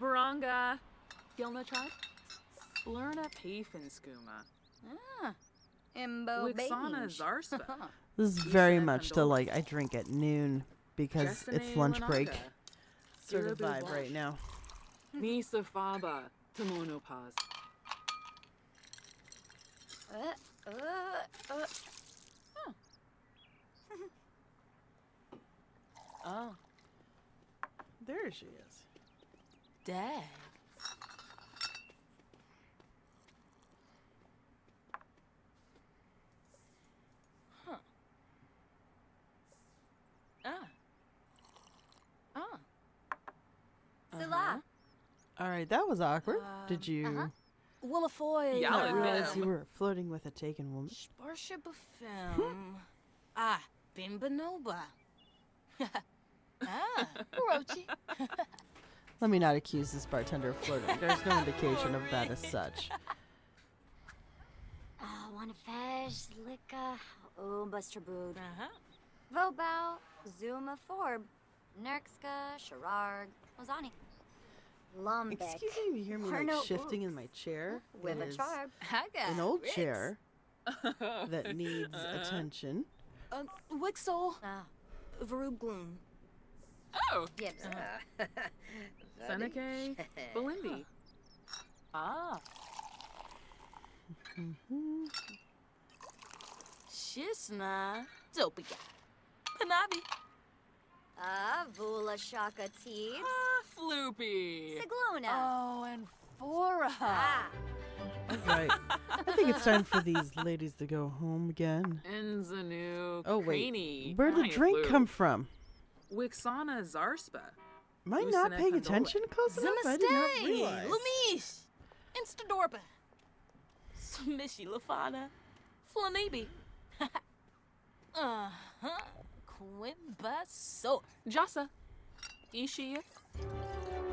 Baranga. Gilna tribe. Lerna Pafinskuma. Ah. Imbo Wixana Beige. Zarspa. This is very much the like I drink at noon because it's Jessene lunch break Lanaka. sort of Sirabu vibe right Bosch. now. Misa Faba. Tamono Paz. Oh, There she is. dad. Huh. Ah. Sila. All right, that was awkward. Did you uh-huh. Willafoy. Yeah, not I'll realize admit. you were flirting with a taken woman? Sparsha Bafim. Bimbanoba. Rochi. Let me not accuse this bartender of flirting. There's no indication of that as such. Wanafesh, Lika, Umbastrabud, Uh-huh. Vobao, Zuma Forb, Nerkska, Shararg, Mozani. Lumbek. Excuse me if you hear me like Harno shifting in Oops. my chair. With It a is charb. an old chair that needs attention. Wixel. Ah, Varugloom. Oh. Gibbs. Seneca Belindi. Ah. Shisna. Zopiga. Panabi. Vula Shaka Teeds. Floopy. Sigluna. Oh, and Fora. Ah, Right. I think it's time for these ladies to go home again. Enzanu. Oh, wait. Craney, Where'd the Maya drink Flu. come from? Wixana Zarspa. Am I not Usana paying Condola. attention close enough? I did not Zimastay. realize. Lumish. Instadorpa. Smishy Lafana. Flanibi. Uh-huh. Quimbaso. Jasa. Ishia.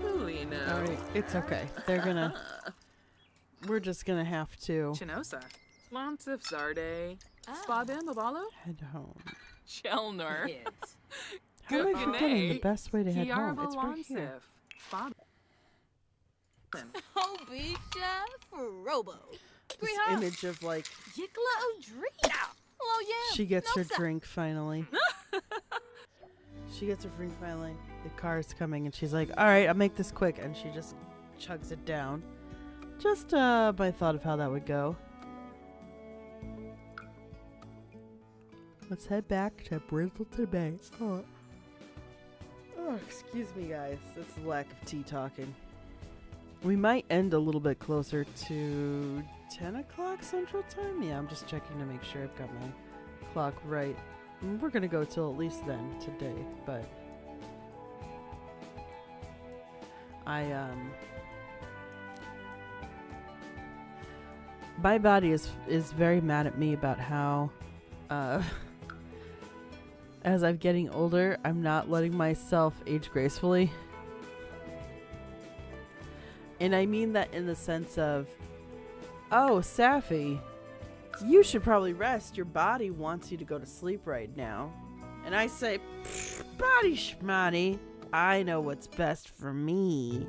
Lulina. All right, it's okay. They're gonna. We're just gonna have to Chinosa. Slontif Zarde. Ah. Spabim Babalo. head home. Chelner. Yes. How am I Good forgetting the night. best way to head home? Kiarba It's right here. Lansif. Spab. Hobisha Robo. This image of like Yikla Odrina. Oh, yeah. she gets her Nosa. drink finally. She gets her drink finally. The car's coming and she's like, "All right, I'll make this quick," and she just chugs it down. Just by thought of how that would go. Let's head back to Bristleton Bay. Oh, excuse me, guys. It's the lack of tea talking. We might end a little bit closer to 10 o'clock Central Time. Yeah, I'm just checking to make sure I've got my clock right. We're going to go till at least then today, but my body is very mad at me about how as I'm getting older, I'm not letting myself age gracefully. And I mean that in the sense of, oh, Safi, you should probably rest. Your body wants you to go to sleep right now. And I say, body schmani, I know what's best for me.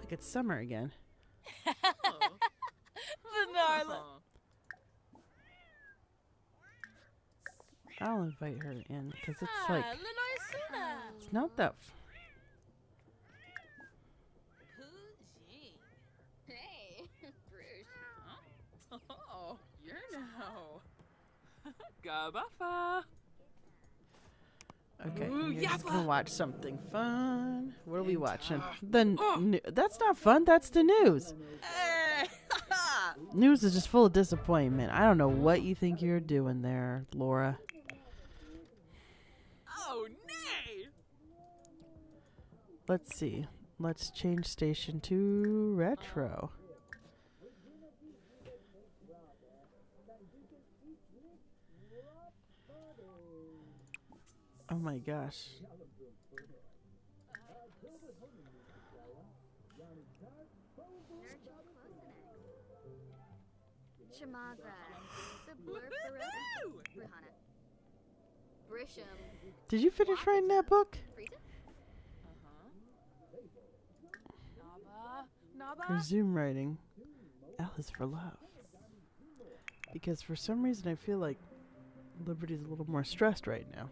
Like it's summer again. Vanarla. I'll invite her in because it's like, Lenoisuna. it's not that. Hey, Bruce. Oh, you're now. Gabafa. Okay, Ooh, we're just gonna yappa. watch something fun. What are we watching? That's not fun. That's the news. News is just full of disappointment. I don't know what you think you're doing there, Laura. Oh, nay. Let's see. Let's change station to retro. Oh my gosh. Shamagra. Sablur Bruhana. Brisham. Did you finish writing that book? Frida? Naba. Resume writing. L is for love. Because for some reason I feel like Liberty's a little more stressed right now.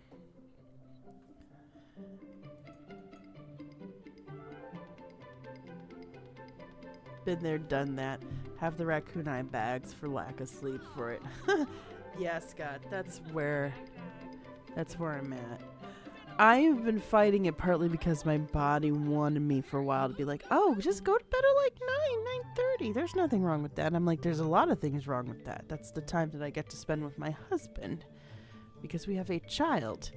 Been there, done that. Have the raccoon eye bags for lack of sleep for it. Yeah, Scott, that's where I'm at. I've been fighting it partly because my body wanted me for a while to be like, oh, just go to bed at like 9:30. There's nothing wrong with that. And I'm like, there's a lot of things wrong with that. That's the time that I get to spend with my husband because we have a child.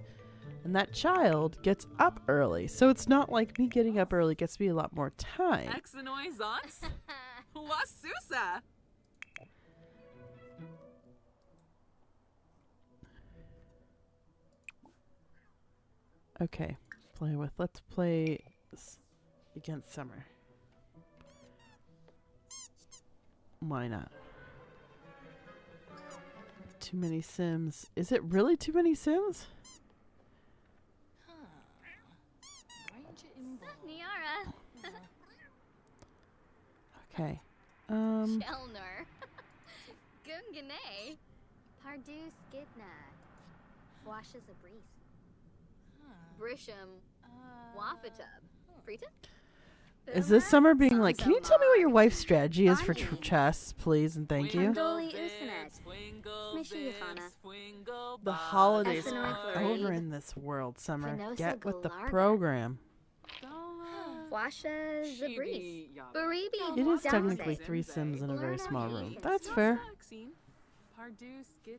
And that child gets up early. So it's not like me getting up early gets me a lot more time. Exanoi Zons? La Susa. Okay, let's play against Summer. Why not? Too many Sims. Is it really too many Sims? Niara. Okay. Shelnor. Gungane. Pardu Skidna. Washes a breeze. Brisham. Wafatub. Frita? Is this Summer being like, can you tell me what your wife's strategy is for chess, please, and thank you? Dolly Usinet. Smishy Yafana. The holidays Essenor are Floride. over in this world, Summer. Venosa Get with the Galarda. program. Washa Zabris. Baribi. It is Dalze. technically 3 Sims in a very small room. That's fair.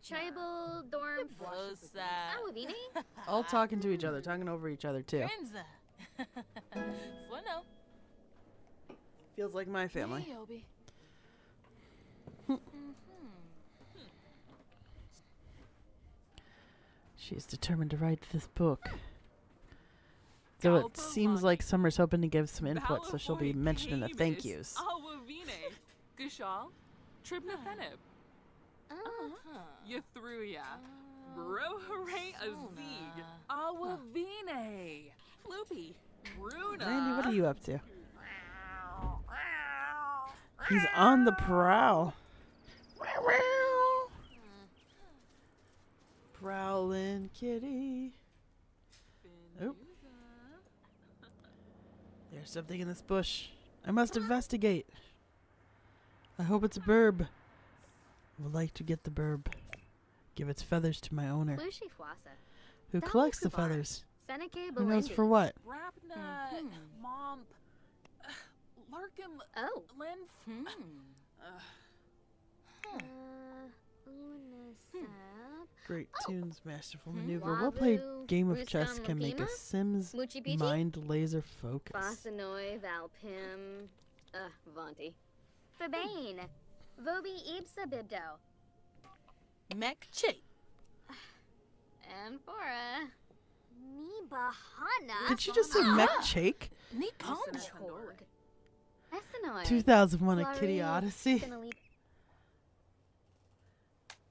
Tribal Dorm. Flosa. Awavini. All talking to each other, talking over each other too. Grinza. Fueno. Feels like my family. Hey, Obi. She's determined to write this book. So it seems like Summer's hoping to give some input, so she'll be mentioning the thank yous. Awavine. Gushal. Tribna Fenib. Yathruya. Brohare Azig. Awavine. Floopy. Runa. Randy, what are you up to? He's on the prowl. Prowling kitty. Oh. There's something in this bush. I must investigate. I hope it's a burb. I would like to get the burb. Give its feathers to my owner, Lushi Fwasa. who collects the feathers. Seneca Who knows Belendi. for what? Rapna, Momp, Larkham, Oh. Linf. Unasap. Great tunes, masterful maneuver. Well played. Wavu, Game of chess Rustam can make a Lagima, Sims Muchi Pichi? mind laser focus. Fasanoi Valpim. Vonti. Fabane. Vobi Ibsa Bibdo. McChay. Amphora. Nibahana. Did she just say Mech Chake? Nippon. Chorg. Essenoi. 2001 A Kitty Flurry, Odyssey. Finale-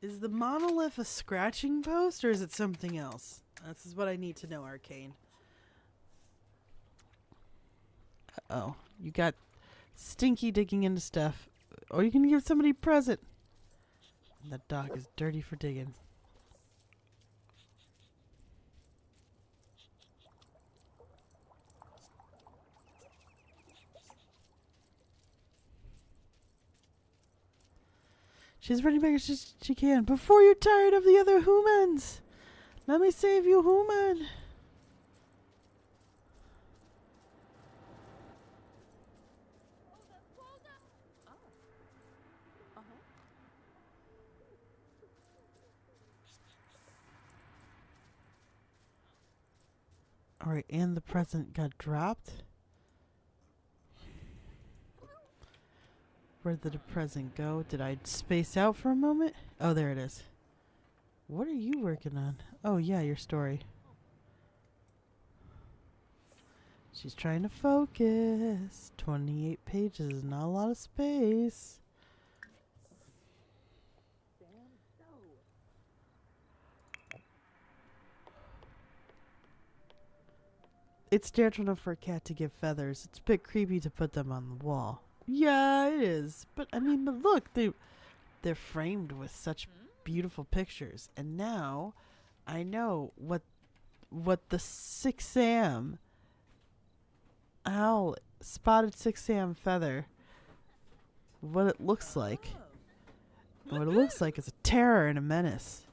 Is the monolith a scratching post or is it something else? This is what I need to know, Arcane. Uh-oh. You got Stinky digging into stuff. Or you can give somebody a present. And that dog is dirty for digging. She's running back as she can. Before you're tired of the other humans. Let me save you, human. Alright, and the present got dropped. Where did the present go? Did I space out for a moment? Oh, there it is. What are you working on? Oh, yeah, your story. She's trying to focus. 28 pages is not a lot of space. It's natural enough for a cat to give feathers. It's a bit creepy to put them on the wall. Yeah, it is. But I mean, but look, they're framed with such beautiful pictures. And now I know what the 6 a.m. owl, spotted 6 a.m. feather, what it looks like. And what it looks like is a terror and a menace.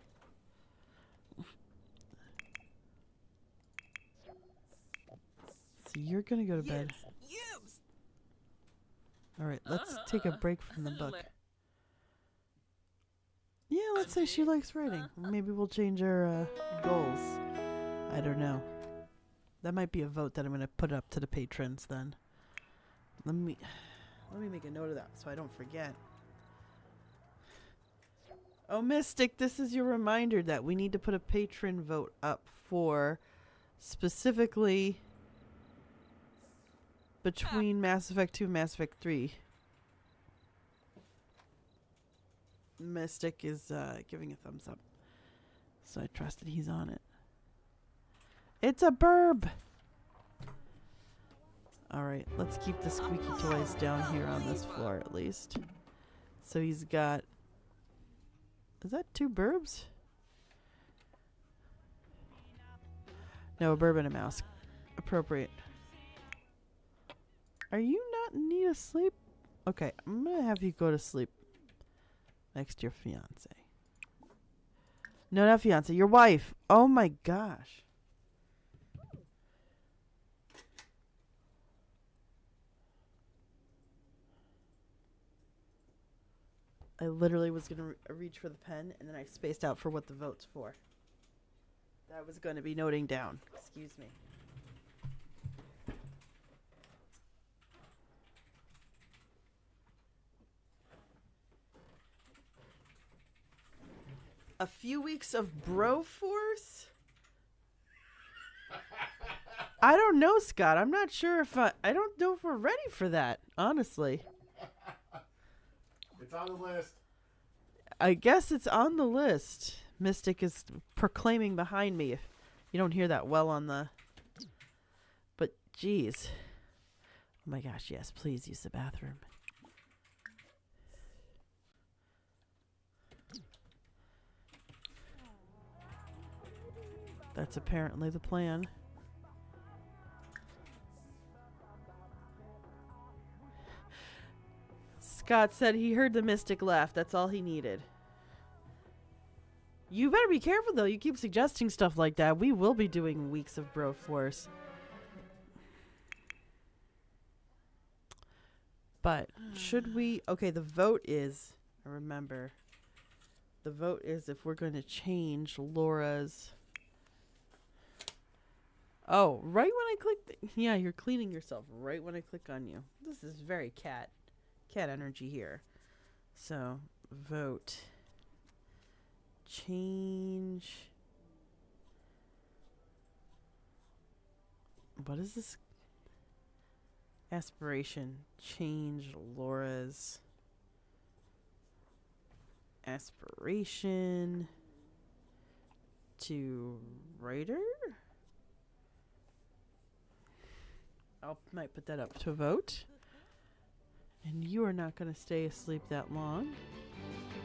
So you're gonna go to bed. Yibs. Alright, let's take a break from the book. Yeah, let's say she likes writing. Maybe we'll change our goals. I don't know. That might be a vote that I'm gonna put up to the patrons then. Let me make a note of that so I don't forget. Oh, Mystic, this is your reminder that we need to put a patron vote up for specifically between Mass Effect 2 and Mass Effect 3. Mystic is giving a thumbs up. So I trust that he's on it. It's a burb! Alright, let's keep the squeaky toys down here on this floor at least. So he's got... Is that 2 burbs? No, a burb and a mouse. Appropriate. Are you not in need of sleep? Okay, I'm gonna have you go to sleep next to your fiance. No, not fiance, your wife. Oh my gosh. I literally was gonna reach for the pen and then I spaced out for what the vote's for. That was gonna be noting down. Excuse me. A few weeks of Broforce? I don't know, Scott. I'm not sure if I don't know if we're ready for that, honestly. It's on the list. I guess it's on the list. Mystic is proclaiming behind me. You don't hear that well on the... But, geez. Oh my gosh, yes. Please use the bathroom. That's apparently the plan. Scott said he heard the Mystic laugh. That's all he needed. You better be careful, though. You keep suggesting stuff like that. We will be doing weeks of Broforce. But should we... Okay, the vote is... I remember. The vote is if we're going to change Laura's... Oh, right when I click... Yeah, you're cleaning yourself right when I click on you. This is very cat energy here. So, vote... Change. What is this? Aspiration. Change Laura's aspiration to writer. I might put that up to vote. And you are not going to stay asleep that long.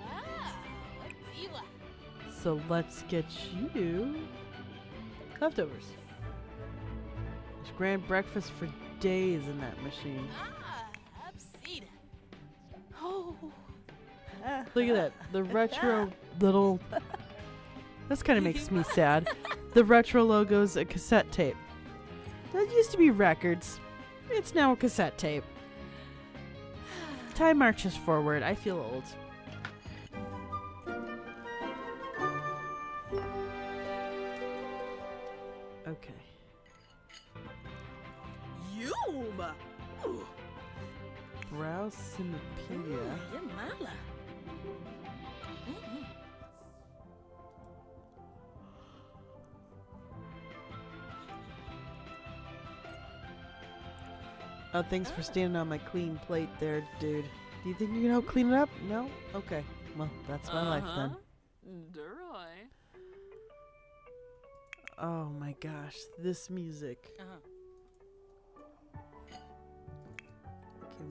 Ah, Diva. So let's get you leftovers. There's grand breakfast for days in that machine. Ah, Absida. Oh. Look at that. The retro little... This kind of makes me sad. The retro logo's a cassette tape. That used to be records. It's now a cassette tape. Time marches forward. I feel old. Okay. Yuma. Ooh. Browse Simipedia. Yamala. Mm-hmm. Oh, thanks for standing on my clean plate there, dude. Do you think you can help clean it up? No? Okay. Well, that's my life then. Duroy. Oh my gosh, this music. Okay,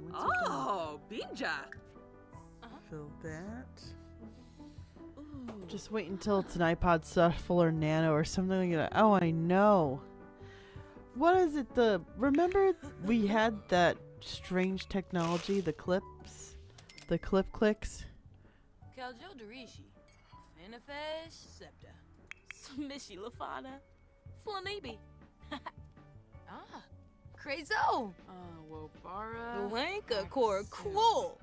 once you Oh, Binja. fill that. Just wait until it's an iPod Shuffle or Nano or something like that. Oh, I know. What is it? Remember we had that strange technology, the clips? The clip clicks? Kaljo Darishi. Finifesh Septa. Smishi Lafana. Flanibi. Ah. Crazo. Wobara. Lanka Kor Cool.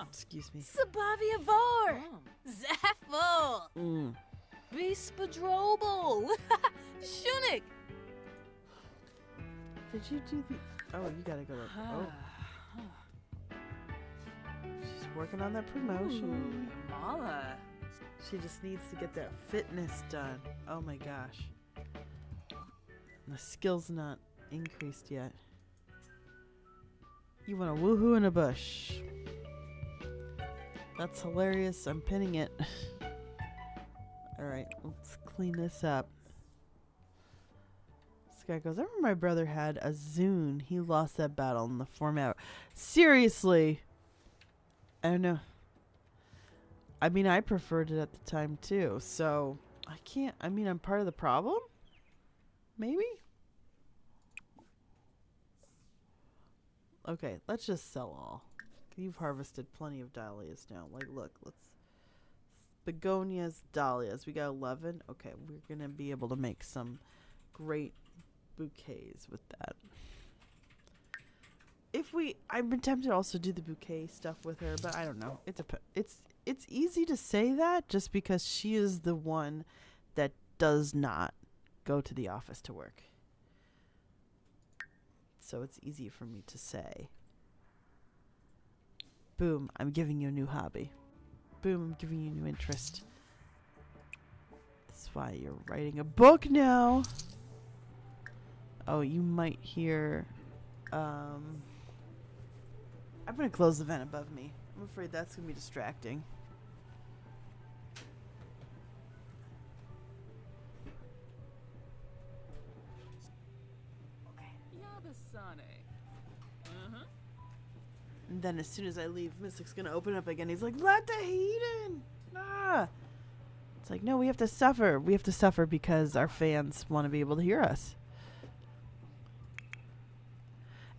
Excuse me. Sabavia Var. Zaffle. Mm. Bespadrobel. Shunik. Did you do the... Oh, you gotta go up. Oh. She's working on that promotion. Mala. She just needs to get that fitness done. Oh my gosh. The skill's not increased yet. You want a woohoo in a bush. That's hilarious. I'm pinning it. Alright, let's clean this up. This guy goes, I remember my brother had a Zune. He lost that battle in the format. Seriously? I don't know. I mean, I preferred it at the time too, so I can't. I mean, I'm part of the problem? Maybe? Okay, let's just sell all. You've harvested plenty of dahlias now. Like, look, let's... Begonias, dahlias. We got 11. Okay, we're going to be able to make some great bouquets with that. If we... I've been tempted to also do the bouquet stuff with her, but I don't know. It's easy to say that just because she is the one that does not go to the office to work. So it's easy for me to say. Boom, I'm giving you a new hobby. Boom, I'm giving you a new interest. That's why you're writing a book now. Oh, you might hear... I'm going to close the vent above me. I'm afraid that's going to be distracting. Yabasane. And then as soon as I leave, Mystic's going to open up again. He's like, let the heat in! Ah! It's like, no, we have to suffer. We have to suffer because our fans want to be able to hear us.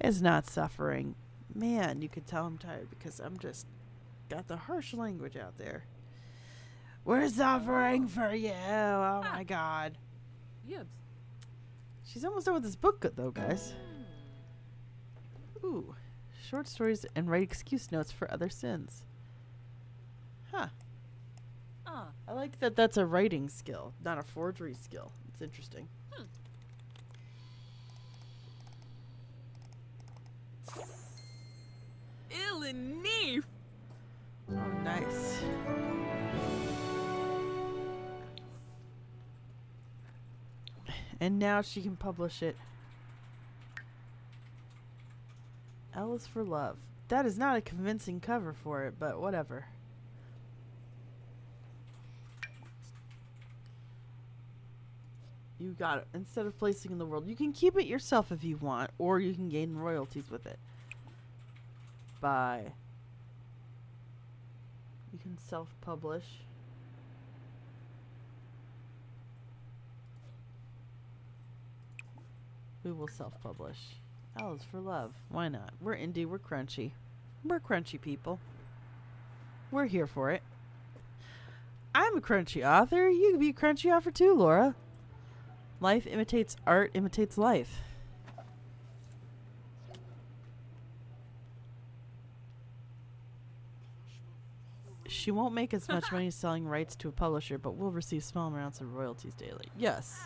It's not suffering. Man, you could tell I'm tired because I'm just got the harsh language out there. We're suffering for you. Oh my god. Yibs. She's almost done with this book, though, guys. Ooh. Short stories and write excuse notes for other sins. Huh. I like that that's a writing skill, not a forgery skill. It's interesting. Illineef. Oh, nice. And now she can publish it. L is for love. That is not a convincing cover for it, but whatever. You got it. Instead of placing in the world, you can keep it yourself if you want, or you can gain royalties with it. By you can self-publish. We will self-publish. L is for love. Why not? We're indie. We're crunchy. We're crunchy people. We're here for it. I'm a crunchy author. You can be a crunchy author too, Laura. Life imitates art, imitates life. She won't make as much money selling rights to a publisher, but will receive small amounts of royalties daily. Yes.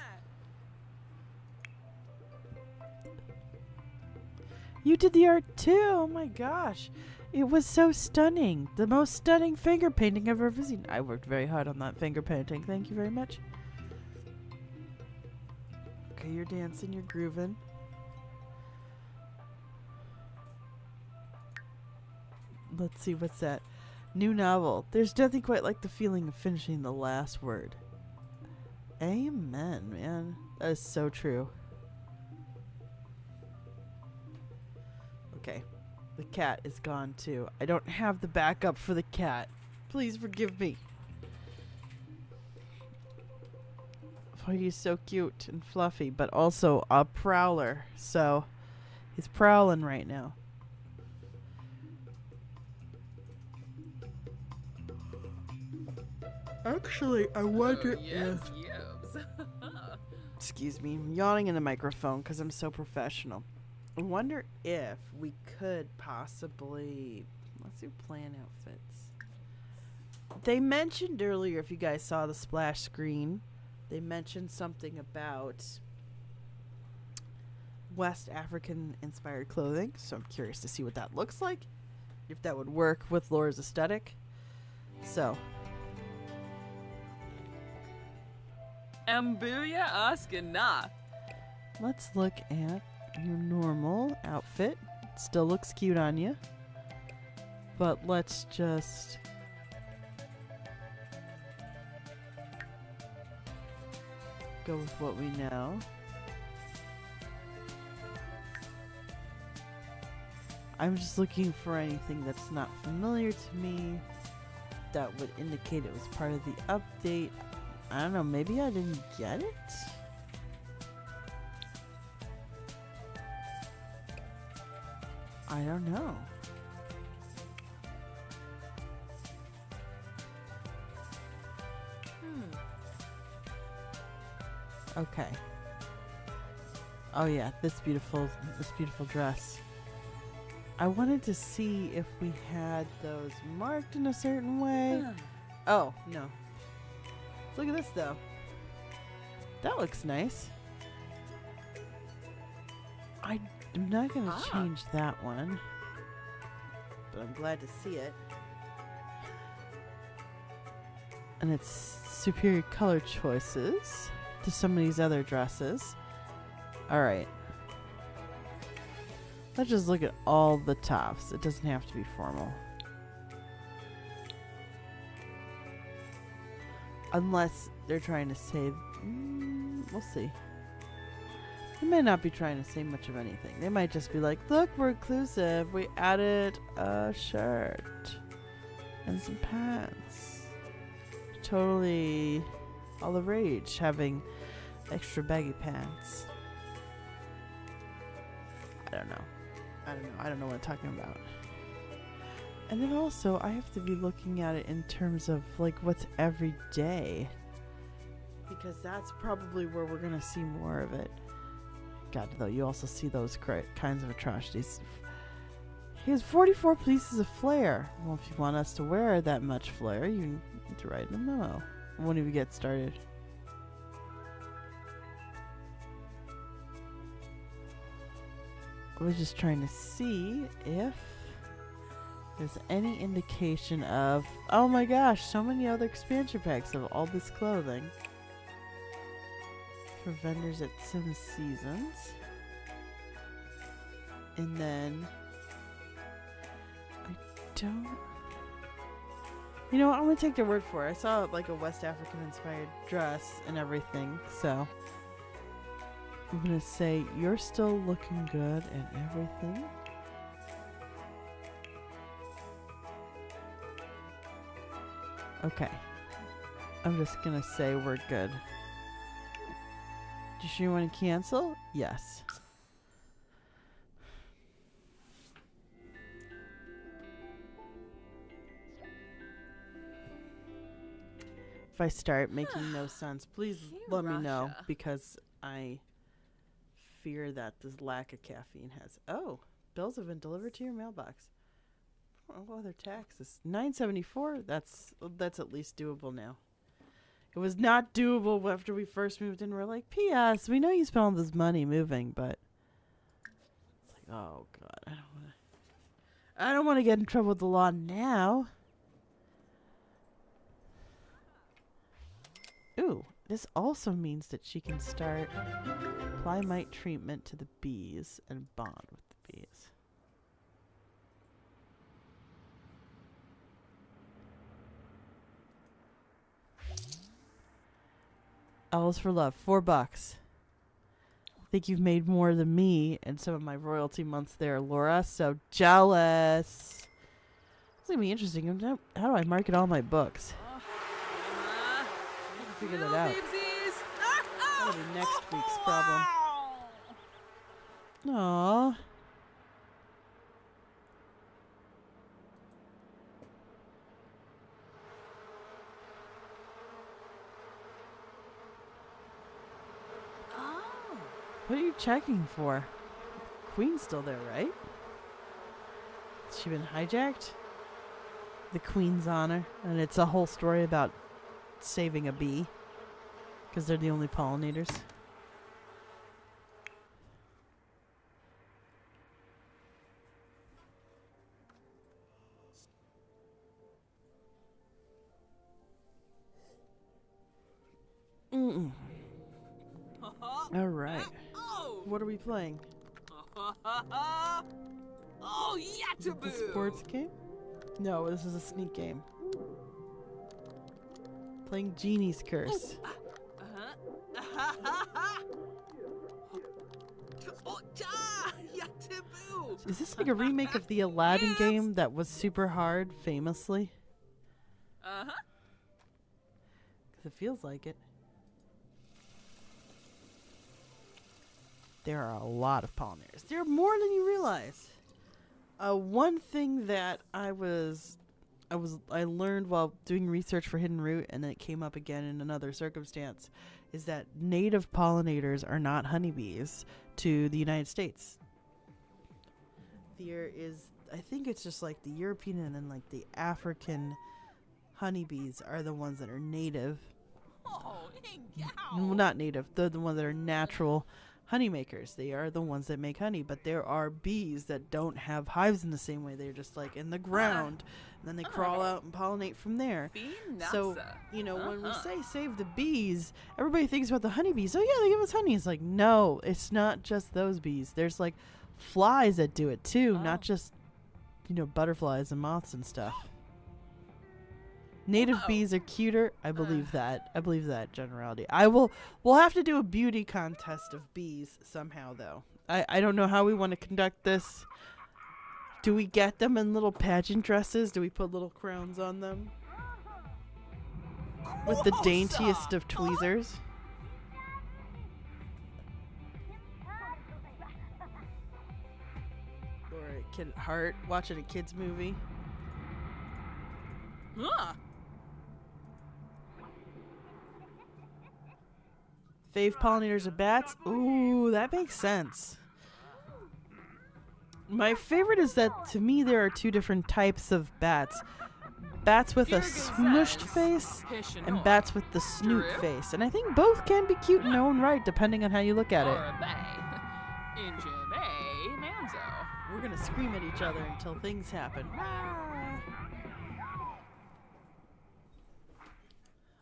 You did the art too. Oh my gosh. It was so stunning. The most stunning finger painting I've ever seen. I worked very hard on that finger painting. Thank you very much. Okay, you're dancing, you're grooving. Let's see, what's that? New novel. There's nothing quite like the feeling of finishing the last word. Amen, man. That is so true. Okay. The cat is gone too. I don't have the backup for the cat. Please forgive me. He's so cute and fluffy, but also a prowler. So he's prowling right now. Actually, I wonder Yes, if... yibs. Excuse me, I'm yawning in the microphone because I'm so professional. I wonder if we could possibly... Let's do plan outfits. They mentioned earlier, if you guys saw the splash screen, they mentioned something about West African inspired clothing. So I'm curious to see what that looks like. If that would work with Laura's aesthetic. So... Ambuya Askana. let's look at your normal outfit. Still looks cute on you. But let's just... go with what we know. I'm just looking for anything that's not familiar to me that would indicate it was part of the update. I don't know, maybe I didn't get it? I don't know. Okay. Oh yeah, this beautiful dress. I wanted to see if we had those marked in a certain way. Oh, no. Look at this though. That looks nice. I'm not gonna change that one. But I'm glad to see it. And it's superior color choices to some of these other dresses. Alright. Let's just look at all the tops. It doesn't have to be formal. Unless they're trying to say... we'll see. They may not be trying to say much of anything. They might just be like, look, we're inclusive. We added a shirt. And some pants. Totally all the rage, having extra baggy pants. I don't know. I don't know what I'm talking about. And then also, I have to be looking at it in terms of like what's every day, because that's probably where we're gonna see more of it. God, though, you also see those kinds of atrocities. He has 44 pieces of flair. Well, if you want us to wear that much flair, you need to write in a memo. When do we get started? I was just trying to see if there's any indication of, oh my gosh, so many other expansion packs of all this clothing for vendors at Sim Seasons. And then I don't, you know what, I'm gonna take their word for it. I saw like a West African inspired dress and everything, so I'm gonna say you're still looking good and everything. Okay. I'm just gonna say we're good. Do you sure you want to cancel? Yes. If I start making no sense, please let me know, Russia. because I fear that this lack of caffeine has. Oh, bills have been delivered to your mailbox. Oh, other taxes. $9.74. That's at least doable now. It was not doable after we first moved in. We're like, P.S. We know you spent all this money moving, but it's like, oh God, I don't want to get in trouble with the law now. Ooh, this also means that she can start apply mite treatment to the bees and bond with the bees. Owls for Love, $4. I think you've made more than me and some of my royalty months there, Laura. So jealous. It's gonna be interesting. How do I market all my books? Figure that out. That'll be next week's problem. Aww. What are you checking for? Queen's still there, right? Has she been hijacked? The Queen's honor. And it's a whole story about saving a bee. Because they're the only pollinators. All right. What are we playing? Oh, Is it yataboo! the sports game? No, this is a sneak game. Playing Genie's Curse. Oh, yataboo! Is this like a remake of the Aladdin game that was super hard, famously? Uh-huh. Because it feels like it. There are a lot of pollinators. There are more than you realize. One thing that I learned while doing research for Hidden Root, and then it came up again in another circumstance, is that native pollinators are not honeybees to the United States. There is, I think it's just like the European and then like the African honeybees are the ones that are native. Oh, Well, not native. They're the ones that are natural honey makers. They are the ones that make honey, but there are bees that don't have hives in the same way. They're just like in the ground, and then they crawl out and pollinate from there. So, you know, when we say save the bees, everybody thinks about the honeybees. Oh yeah, they give us honey. It's like, no, it's not just those bees. There's like flies that do it too, not just, you know, butterflies and moths and stuff. Native bees are cuter. I believe that. I believe that generality. We'll have to do a beauty contest of bees somehow, though. I don't know how we want to conduct this. Do we get them in little pageant dresses? Do we put little crowns on them? With the daintiest of tweezers? Or a kid heart watching a kid's movie? Huh. Fave pollinators are bats. Ooh, that makes sense. My favorite is that, to me, there are two different types of bats. Bats with a smushed face and bats with the snoot face. And I think both can be cute in their own right, depending on how you look at it. We're gonna scream at each other until things happen.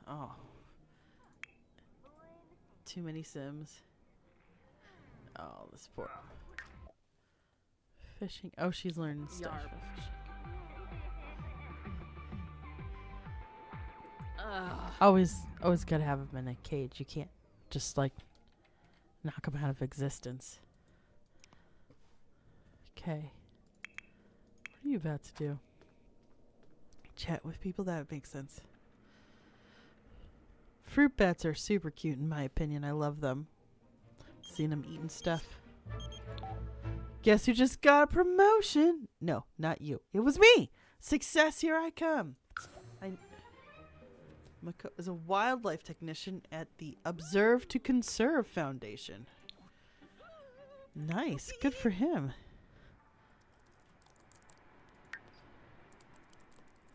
Oh. Too many Sims. Oh, this poor... Fishing. Oh, she's learning stuff. Always gotta have them in a cage. You can't just like knock them out of existence. Okay. What are you about to do? Chat with people? That makes sense. Fruit bats are super cute in my opinion. I love them. Seeing them eating stuff. Guess who just got a promotion? No, not you. It was me. Success, here I come. Mako is a wildlife technician at the Observe to Conserve Foundation. Nice. Good for him.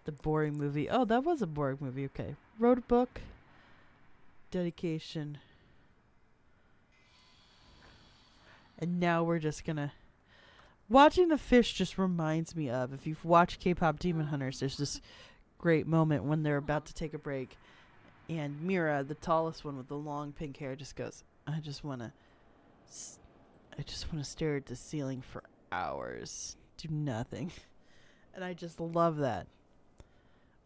The boring movie. Oh, that was a boring movie. Okay. Wrote a book. Dedication. And now we're just gonna... Watching the fish just reminds me of, if you've watched K-Pop Demon Hunters, there's this great moment when they're about to take a break and Mira, the tallest one with the long pink hair, just goes, I just want to stare at the ceiling for hours, do nothing. And I just love that.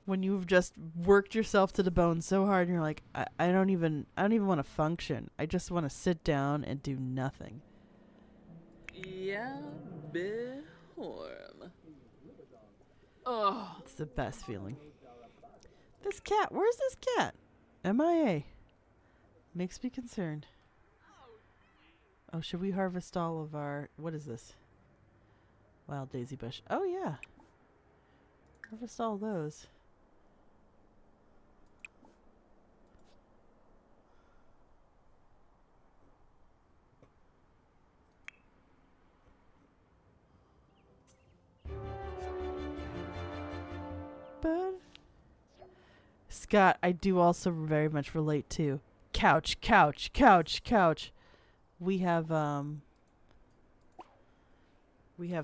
When you've just worked yourself to the bone so hard and you're like, I don't even want to function. I just want to sit down and do nothing. Yeah, behorm. Oh, It's the best feeling. This cat, where's this cat? MIA. Makes me concerned. Oh, should we harvest all of our... What is this? Wild daisy bush. Oh, yeah. Harvest all those. But Scott, I do also very much relate to couch. We have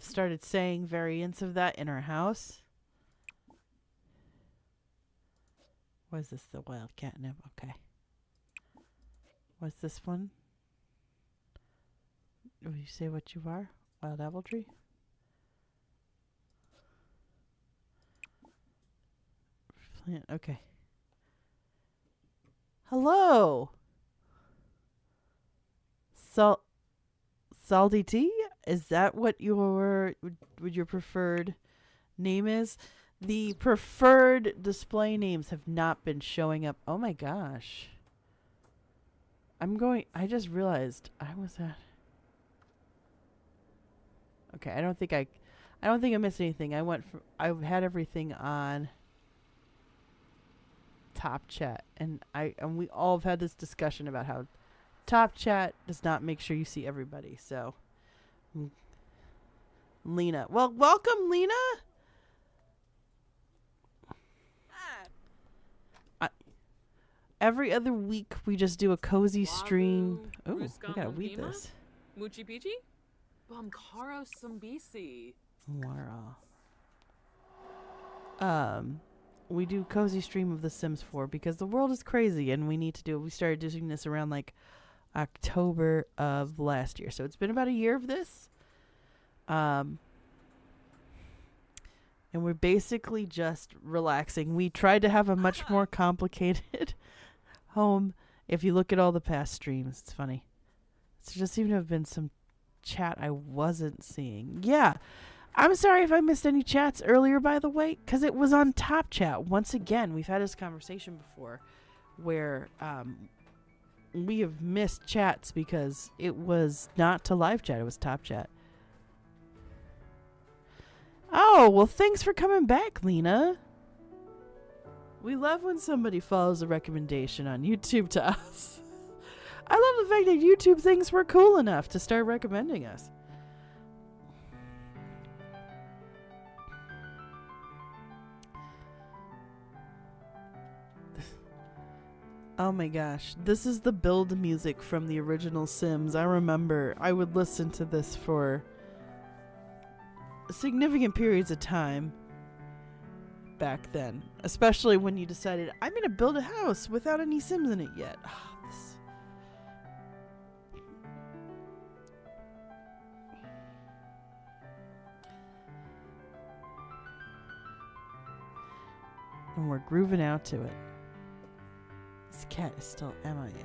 started saying variants of that in our house. What is this? The wild catnip. Okay. What's this one? Will you say what you are? Wild apple tree? Plant. Okay. Hello. Salty tea? Is that what your preferred name is? The preferred display names have not been showing up. Oh my gosh. I just realized I was at... Okay, I don't think I missed anything. I've had everything on Top Chat, and we all have had this discussion about how Top Chat does not make sure you see everybody. So, Lena, well, welcome, Lena. Every other week we just do a cozy stream. Oh, we gotta weed this. Muchi Pichi? Bumkaro Sumbisi. Wara. We do cozy stream of The Sims 4 because the world is crazy and we started doing this around like October of last year. So it's been about a year of this. And we're basically just relaxing. We tried to have a much more complicated home. If you look at all the past streams, it's funny. There just seemed to have been some chat I wasn't seeing. Yeah. I'm sorry if I missed any chats earlier, by the way, because it was on Top Chat. Once again, we've had this conversation before where we have missed chats because it was not to live chat. It was Top Chat. Oh, well, thanks for coming back, Lena. We love when somebody follows a recommendation on YouTube to us. I love the fact that YouTube thinks we're cool enough to start recommending us. Oh my gosh, this is the build music from the original Sims. I remember I would listen to this for significant periods of time back then, especially when you decided, I'm going to build a house without any Sims in it yet. And we're grooving out to it. This cat is still MIA.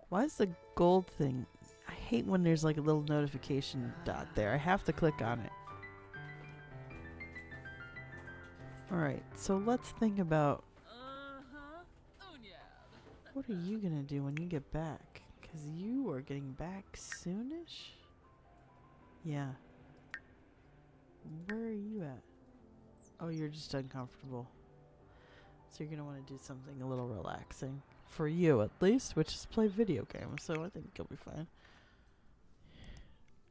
Why is the gold thing? I hate when there's like a little notification dot there. I have to click on it. Alright, so let's think about what are you gonna do when you get back? Because you are getting back soonish? Yeah. Where are you at? Oh, you're just uncomfortable. So you're gonna want to do something a little relaxing. For you, at least, which is play video games, so I think you'll be fine.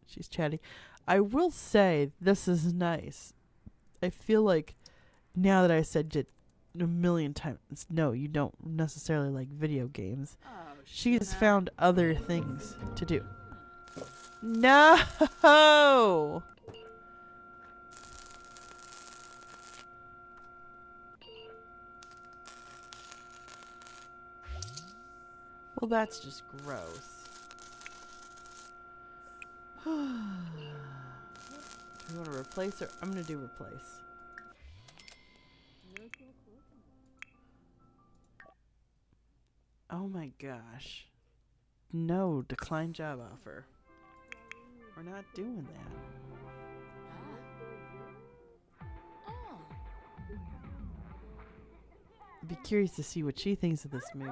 She's chatty. I will say, this is nice. I feel like, now that I said it a million times, no, you don't necessarily like video games. Oh, She's found other things to do. No! Well, that's just gross. Do you want to replace or I'm going to do replace. Oh my gosh. No, decline job offer. We're not doing that. I'd be curious to see what she thinks of this movie.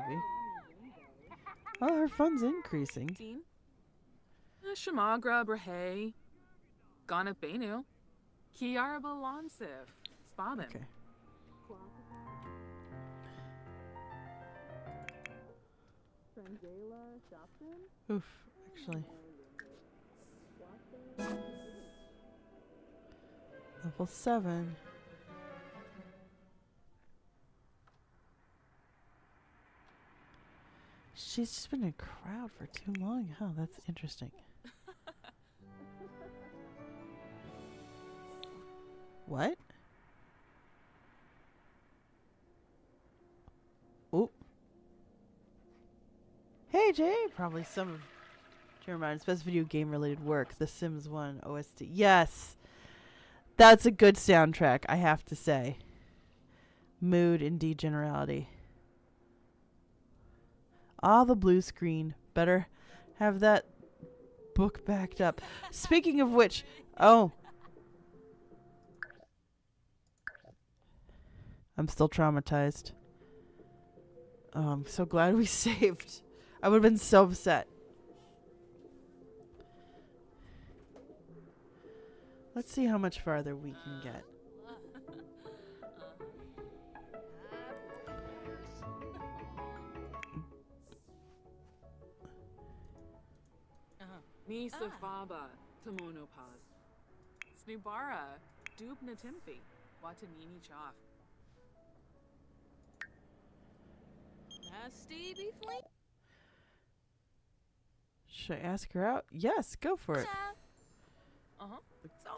Oh, her fun's increasing. Dean? Shamagra Brahe. Gana Benu. Kiara Balansif. Spaden. Okay. Oof, actually. Level 7. She's just been in a crowd for too long. Oh, that's interesting. What? Oh. Hey, Jay. Probably some of Jeremiah's best video game related work. The Sims 1 OST. Yes. That's a good soundtrack, I have to say. Mood and degenerality. Ah, the blue screen. Better have that book backed up. Speaking of which, oh. I'm still traumatized. Oh, I'm so glad we saved. I would have been so upset. Let's see how much farther we can get. Misa Faba. Tamonopaz. Snubara. Dubna Timfi. Watanini Choff. Stevie Flink. Should I ask her out? Yes, go for it. Uh-huh.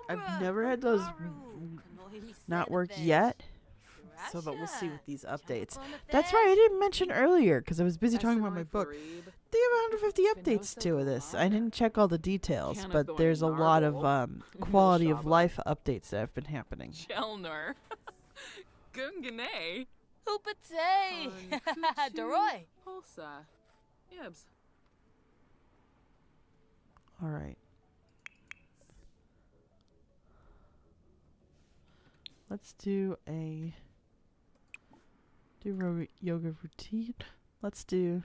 I've never had those not work yet. So, but we'll see with these updates. That's right, I didn't mention earlier because I was busy talking about my book. They have 150 updates to this. I didn't check all the details, but there's a lot of quality of life updates that have been happening. Chelner. Gungane. Hoopatay. Deroy. Pulsa. Yibs. All right. Let's do a yoga routine. Let's do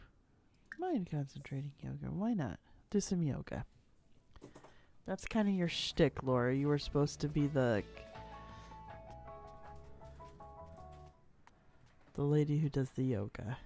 mind concentrating yoga. Why not? Do some yoga. That's kind of your shtick, Laura. You were supposed to be the The lady who does the yoga.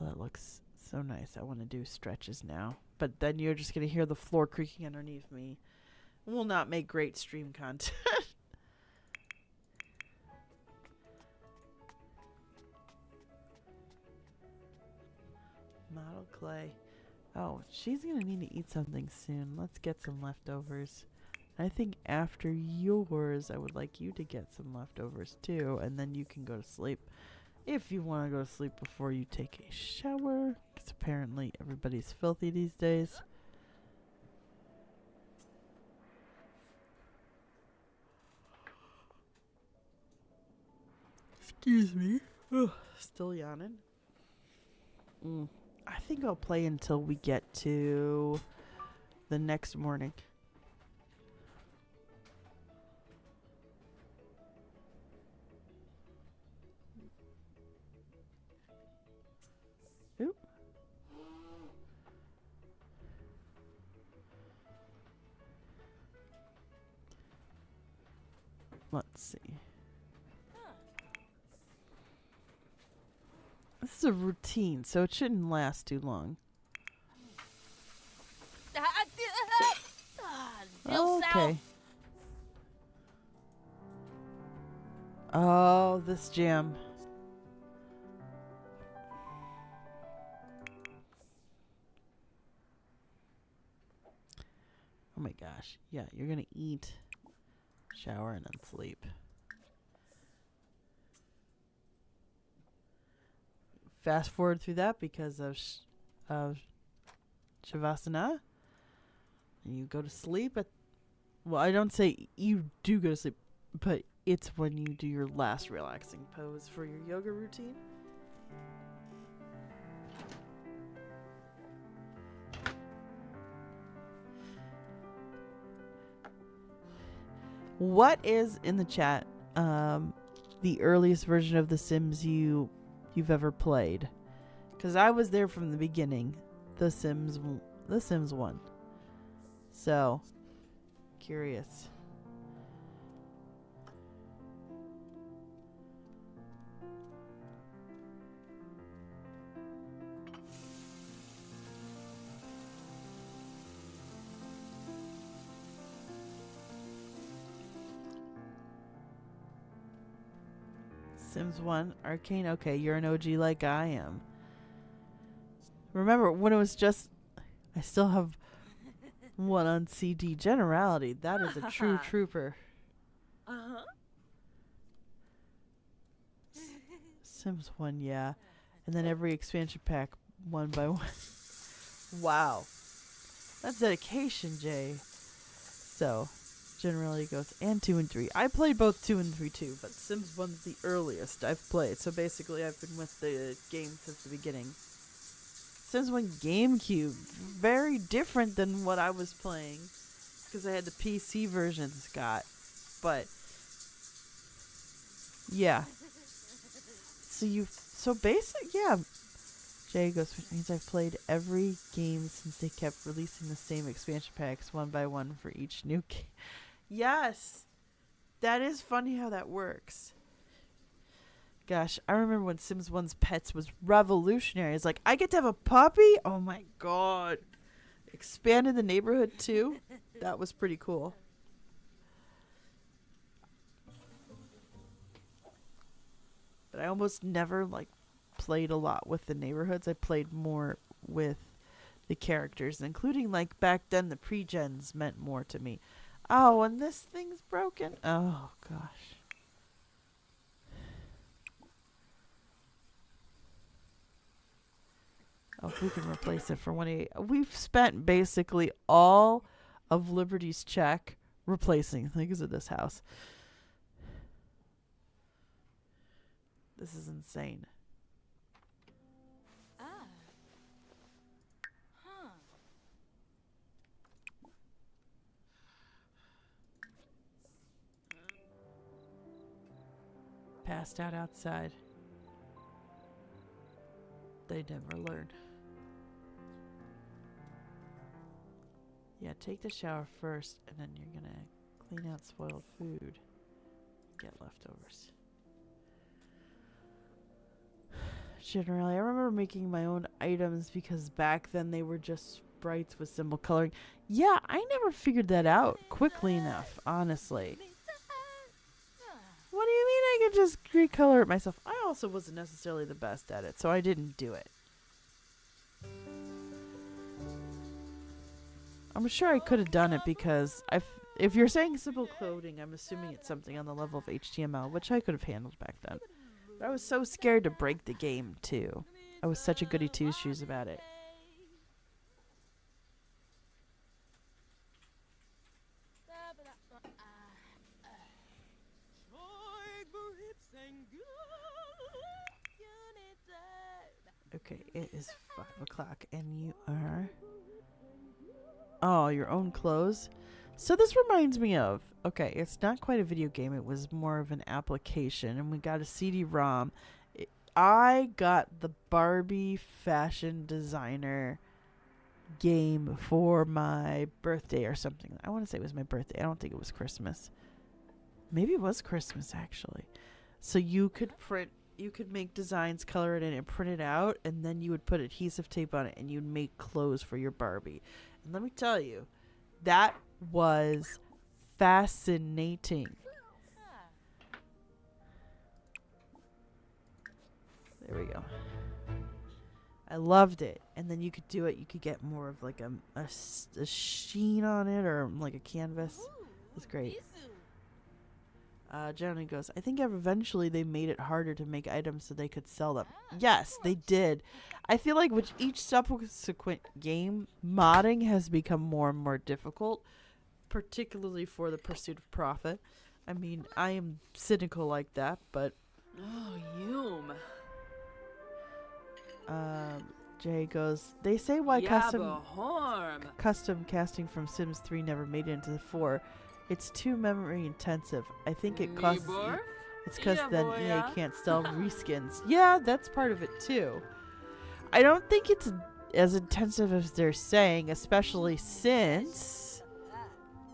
Oh, that looks so nice. I want to do stretches now. But then you're just going to hear the floor creaking underneath me. It will not make great stream content. Model clay. Oh, she's going to need to eat something soon. Let's get some leftovers. I think after yours, I would like you to get some leftovers too. And then you can go to sleep. If you want to go to sleep before you take a shower, because apparently everybody's filthy these days. Excuse me. Ugh, still yawning. I think I'll play until we get to the next morning. Oop. Let's see. This is a routine, so it shouldn't last too long. Okay. Oh, this jam. Oh my gosh. Yeah, you're gonna eat, shower, and then sleep. Fast forward through that because of Shavasana. And you go to sleep at... Well, I don't say you do go to sleep, but it's when you do your last relaxing pose for your yoga routine. What is in the chat the earliest version of The Sims you've ever played? Because I was there from the beginning, The Sims 1. So, curious. Sims 1, Arcane. Okay, you're an OG like I am. Remember when it was just... I still have one on CD. Generality. That is a true trooper. Uh-huh. Sims 1, yeah. And then every expansion pack, one by one. Wow. That's dedication, Jay. So... Generally goes and 2 and 3. I played both 2 and 3 too, but Sims 1's the earliest I've played. So basically I've been with the game since the beginning. Sims 1 GameCube, very different than what I was playing because I had the PC version, Scott. But yeah. So basic, yeah. Jay goes, which means I've played every game since they kept releasing the same expansion packs one by one for each new game. Yes, that is funny how that works. Gosh, I remember when Sims 1's pets was revolutionary. It's like, I get to have a puppy? Oh my god. Expanded the neighborhood too? That was pretty cool. But I almost never played a lot with the neighborhoods. I played more with the characters, including back then the pre-gens meant more to me. Oh, and this thing's broken. Oh, gosh. Oh, we can replace it for 188. We've spent basically all of Liberty's check replacing things in this house. This is insane. passed out outside. They never learn. Yeah, take the shower first, and then you're gonna clean out spoiled food. Get leftovers. Generally, I remember making my own items because back then they were just sprites with symbol coloring. Yeah, I never figured that out quickly enough, honestly. What do you mean I could just recolor it myself? I also wasn't necessarily the best at it, so I didn't do it. I'm sure I could have done it because if you're saying simple coding, I'm assuming it's something on the level of HTML, which I could have handled back then. But I was so scared to break the game, too. I was such a goody two-shoes about it. Okay, it is 5 o'clock, and you are... Oh, your own clothes? So this reminds me of... Okay, it's not quite a video game. It was more of an application, and we got a CD-ROM. I got the Barbie Fashion Designer game for my birthday or something. I want to say it was my birthday. I don't think it was Christmas. Maybe it was Christmas, actually. So you could make designs, color it in, and print it out, and then you would put adhesive tape on it, and you'd make clothes for your Barbie. And let me tell you, that was fascinating. There we go. I loved it. And then you could do it. You could get more of like a sheen on it, or like a canvas. It was great. Jeremy goes, I think eventually they made it harder to make items so they could sell them. Yes, they did. I feel like with each subsequent game, modding has become more and more difficult, particularly for the pursuit of profit. I mean, I am cynical like that, but... Oh, Yum. Jay goes, they say why Yabahorm. custom casting from Sims 3 never made it into 4. It's too memory intensive. I think it costs... Nibor? It's because Yeah, then boy, EA yeah. can't sell reskins. Yeah, that's part of it too. I don't think it's as intensive as they're saying, especially since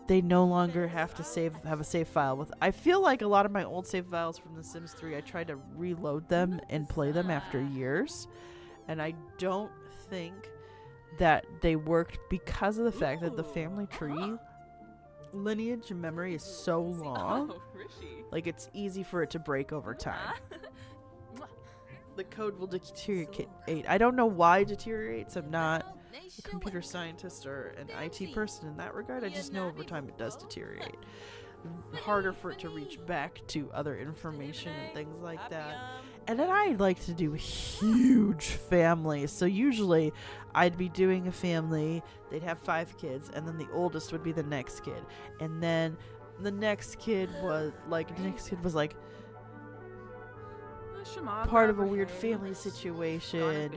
they no longer have to have a save file with. I feel like a lot of my old save files from The Sims 3, I tried to reload them and play them after years, and I don't think that they worked because of the fact that the family tree lineage and memory is so long. Oh, Rishi. Like, it's easy for it to break over time. The code will deteriorate. I don't know why it deteriorates. I'm not a computer scientist or an IT person in that regard. I just know over time it does deteriorate. Harder for it to reach back to other information and things like that. And then I like to do huge families. So usually I'd be doing a family, they'd have 5 kids, and then the oldest would be the next kid. And then the next kid was like, part of a weird family situation,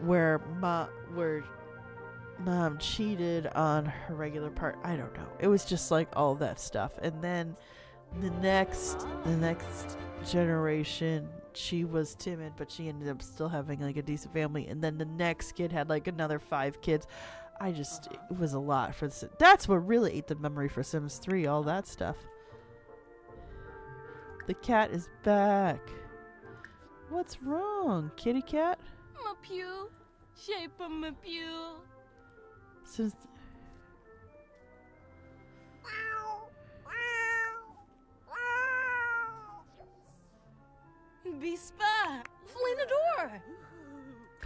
where mom cheated on her regular part. I don't know. It was just like all that stuff. And then the next generation, she was timid, but she ended up still having like a decent family. And then the next kid had like another 5 kids. It was a lot for this. That's what really ate the memory for Sims 3, all that stuff. The cat is back. What's wrong, kitty cat? My pew. Shape of my pew. Since Bispa. Flinador.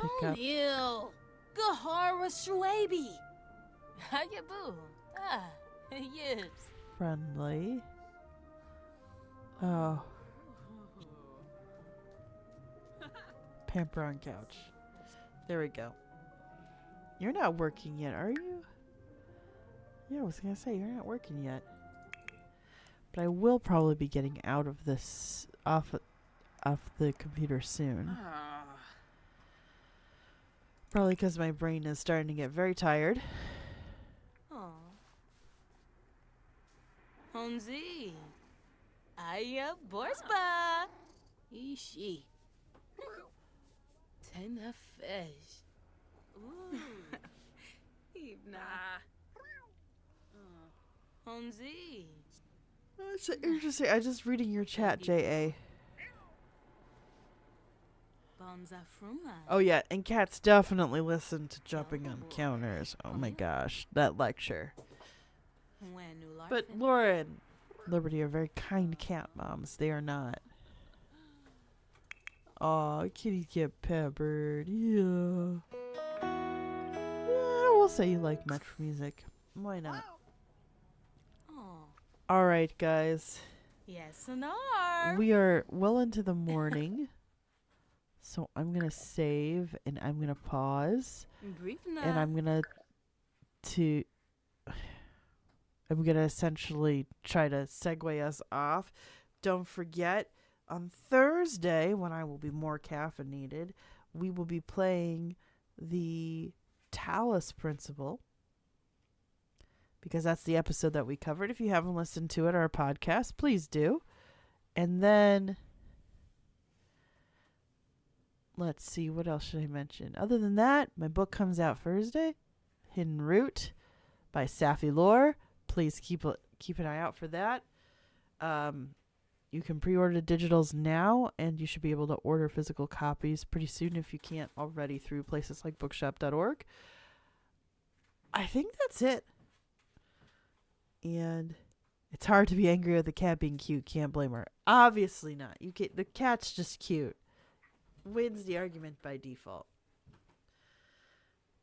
pick up Conil. Gahara Shwabi. Hayabu. Yes. friendly. Oh. Pamper on couch. There we go. You're not working yet, are you? Yeah, I was gonna say, you're not working yet. But I will probably be getting out of this, off the computer soon. Probably because my brain is starting to get very tired. Oh. Honzi. Aya Borspa. Ishi. Tenafesh. Ooh. Ibna. Honzi. That's interesting. I just reading your chat, J.A. Bonza Fruma. Oh, yeah. And cats definitely listen to Jumping on Counters. Oh, my gosh. That lecture. But Laura and Liberty are very kind cat moms. They are not. Aw, kitties get peppered. Yeah. Yeah, we'll say you like Metro music. Why not? Oh, Alright, guys. yes, Sonar. We are well into the morning. So I'm going to save and I'm going to pause. And I'm going to essentially try to segue us off. Don't forget, on Thursday, when I will be more caffeinated, we will be playing the Talus Principle, because that's the episode that we covered. If you haven't listened to it, our podcast, please do. And then, let's see, what else should I mention? Other than that, my book comes out Thursday, Hidden Root by Safi Lore. Please keep an eye out for that. You can pre-order digitals now, and you should be able to order physical copies pretty soon if you can't already through places like bookshop.org. I think that's it. And it's hard to be angry with the cat being cute. Can't blame her. Obviously not. The cat's just cute. Wins the argument by default.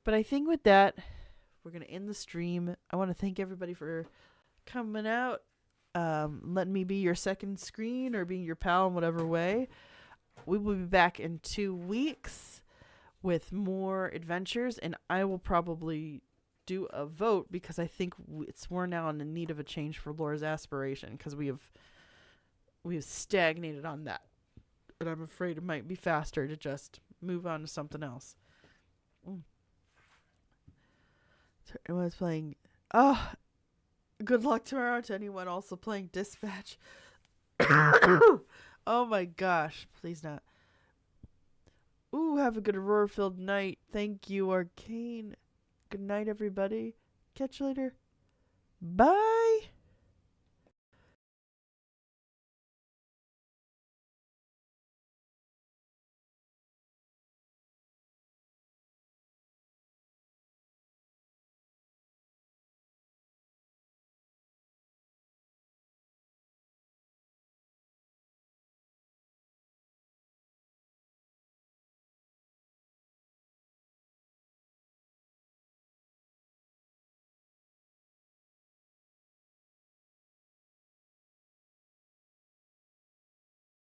But I think with that, we're going to end the stream. I want to thank everybody for coming out. Letting me be your second screen or being your pal in whatever way. We will be back in 2 weeks with more adventures, and I will probably do a vote because I think we're now in the need of a change for Laura's aspiration, because we have stagnated on that, and I'm afraid it might be faster to just move on to something else. I was playing. Good luck tomorrow to anyone also playing Dispatch. Oh my gosh. Please not. Ooh, have a good Aurora-filled night. Thank you, Arcane. Good night, everybody. Catch you later. Bye.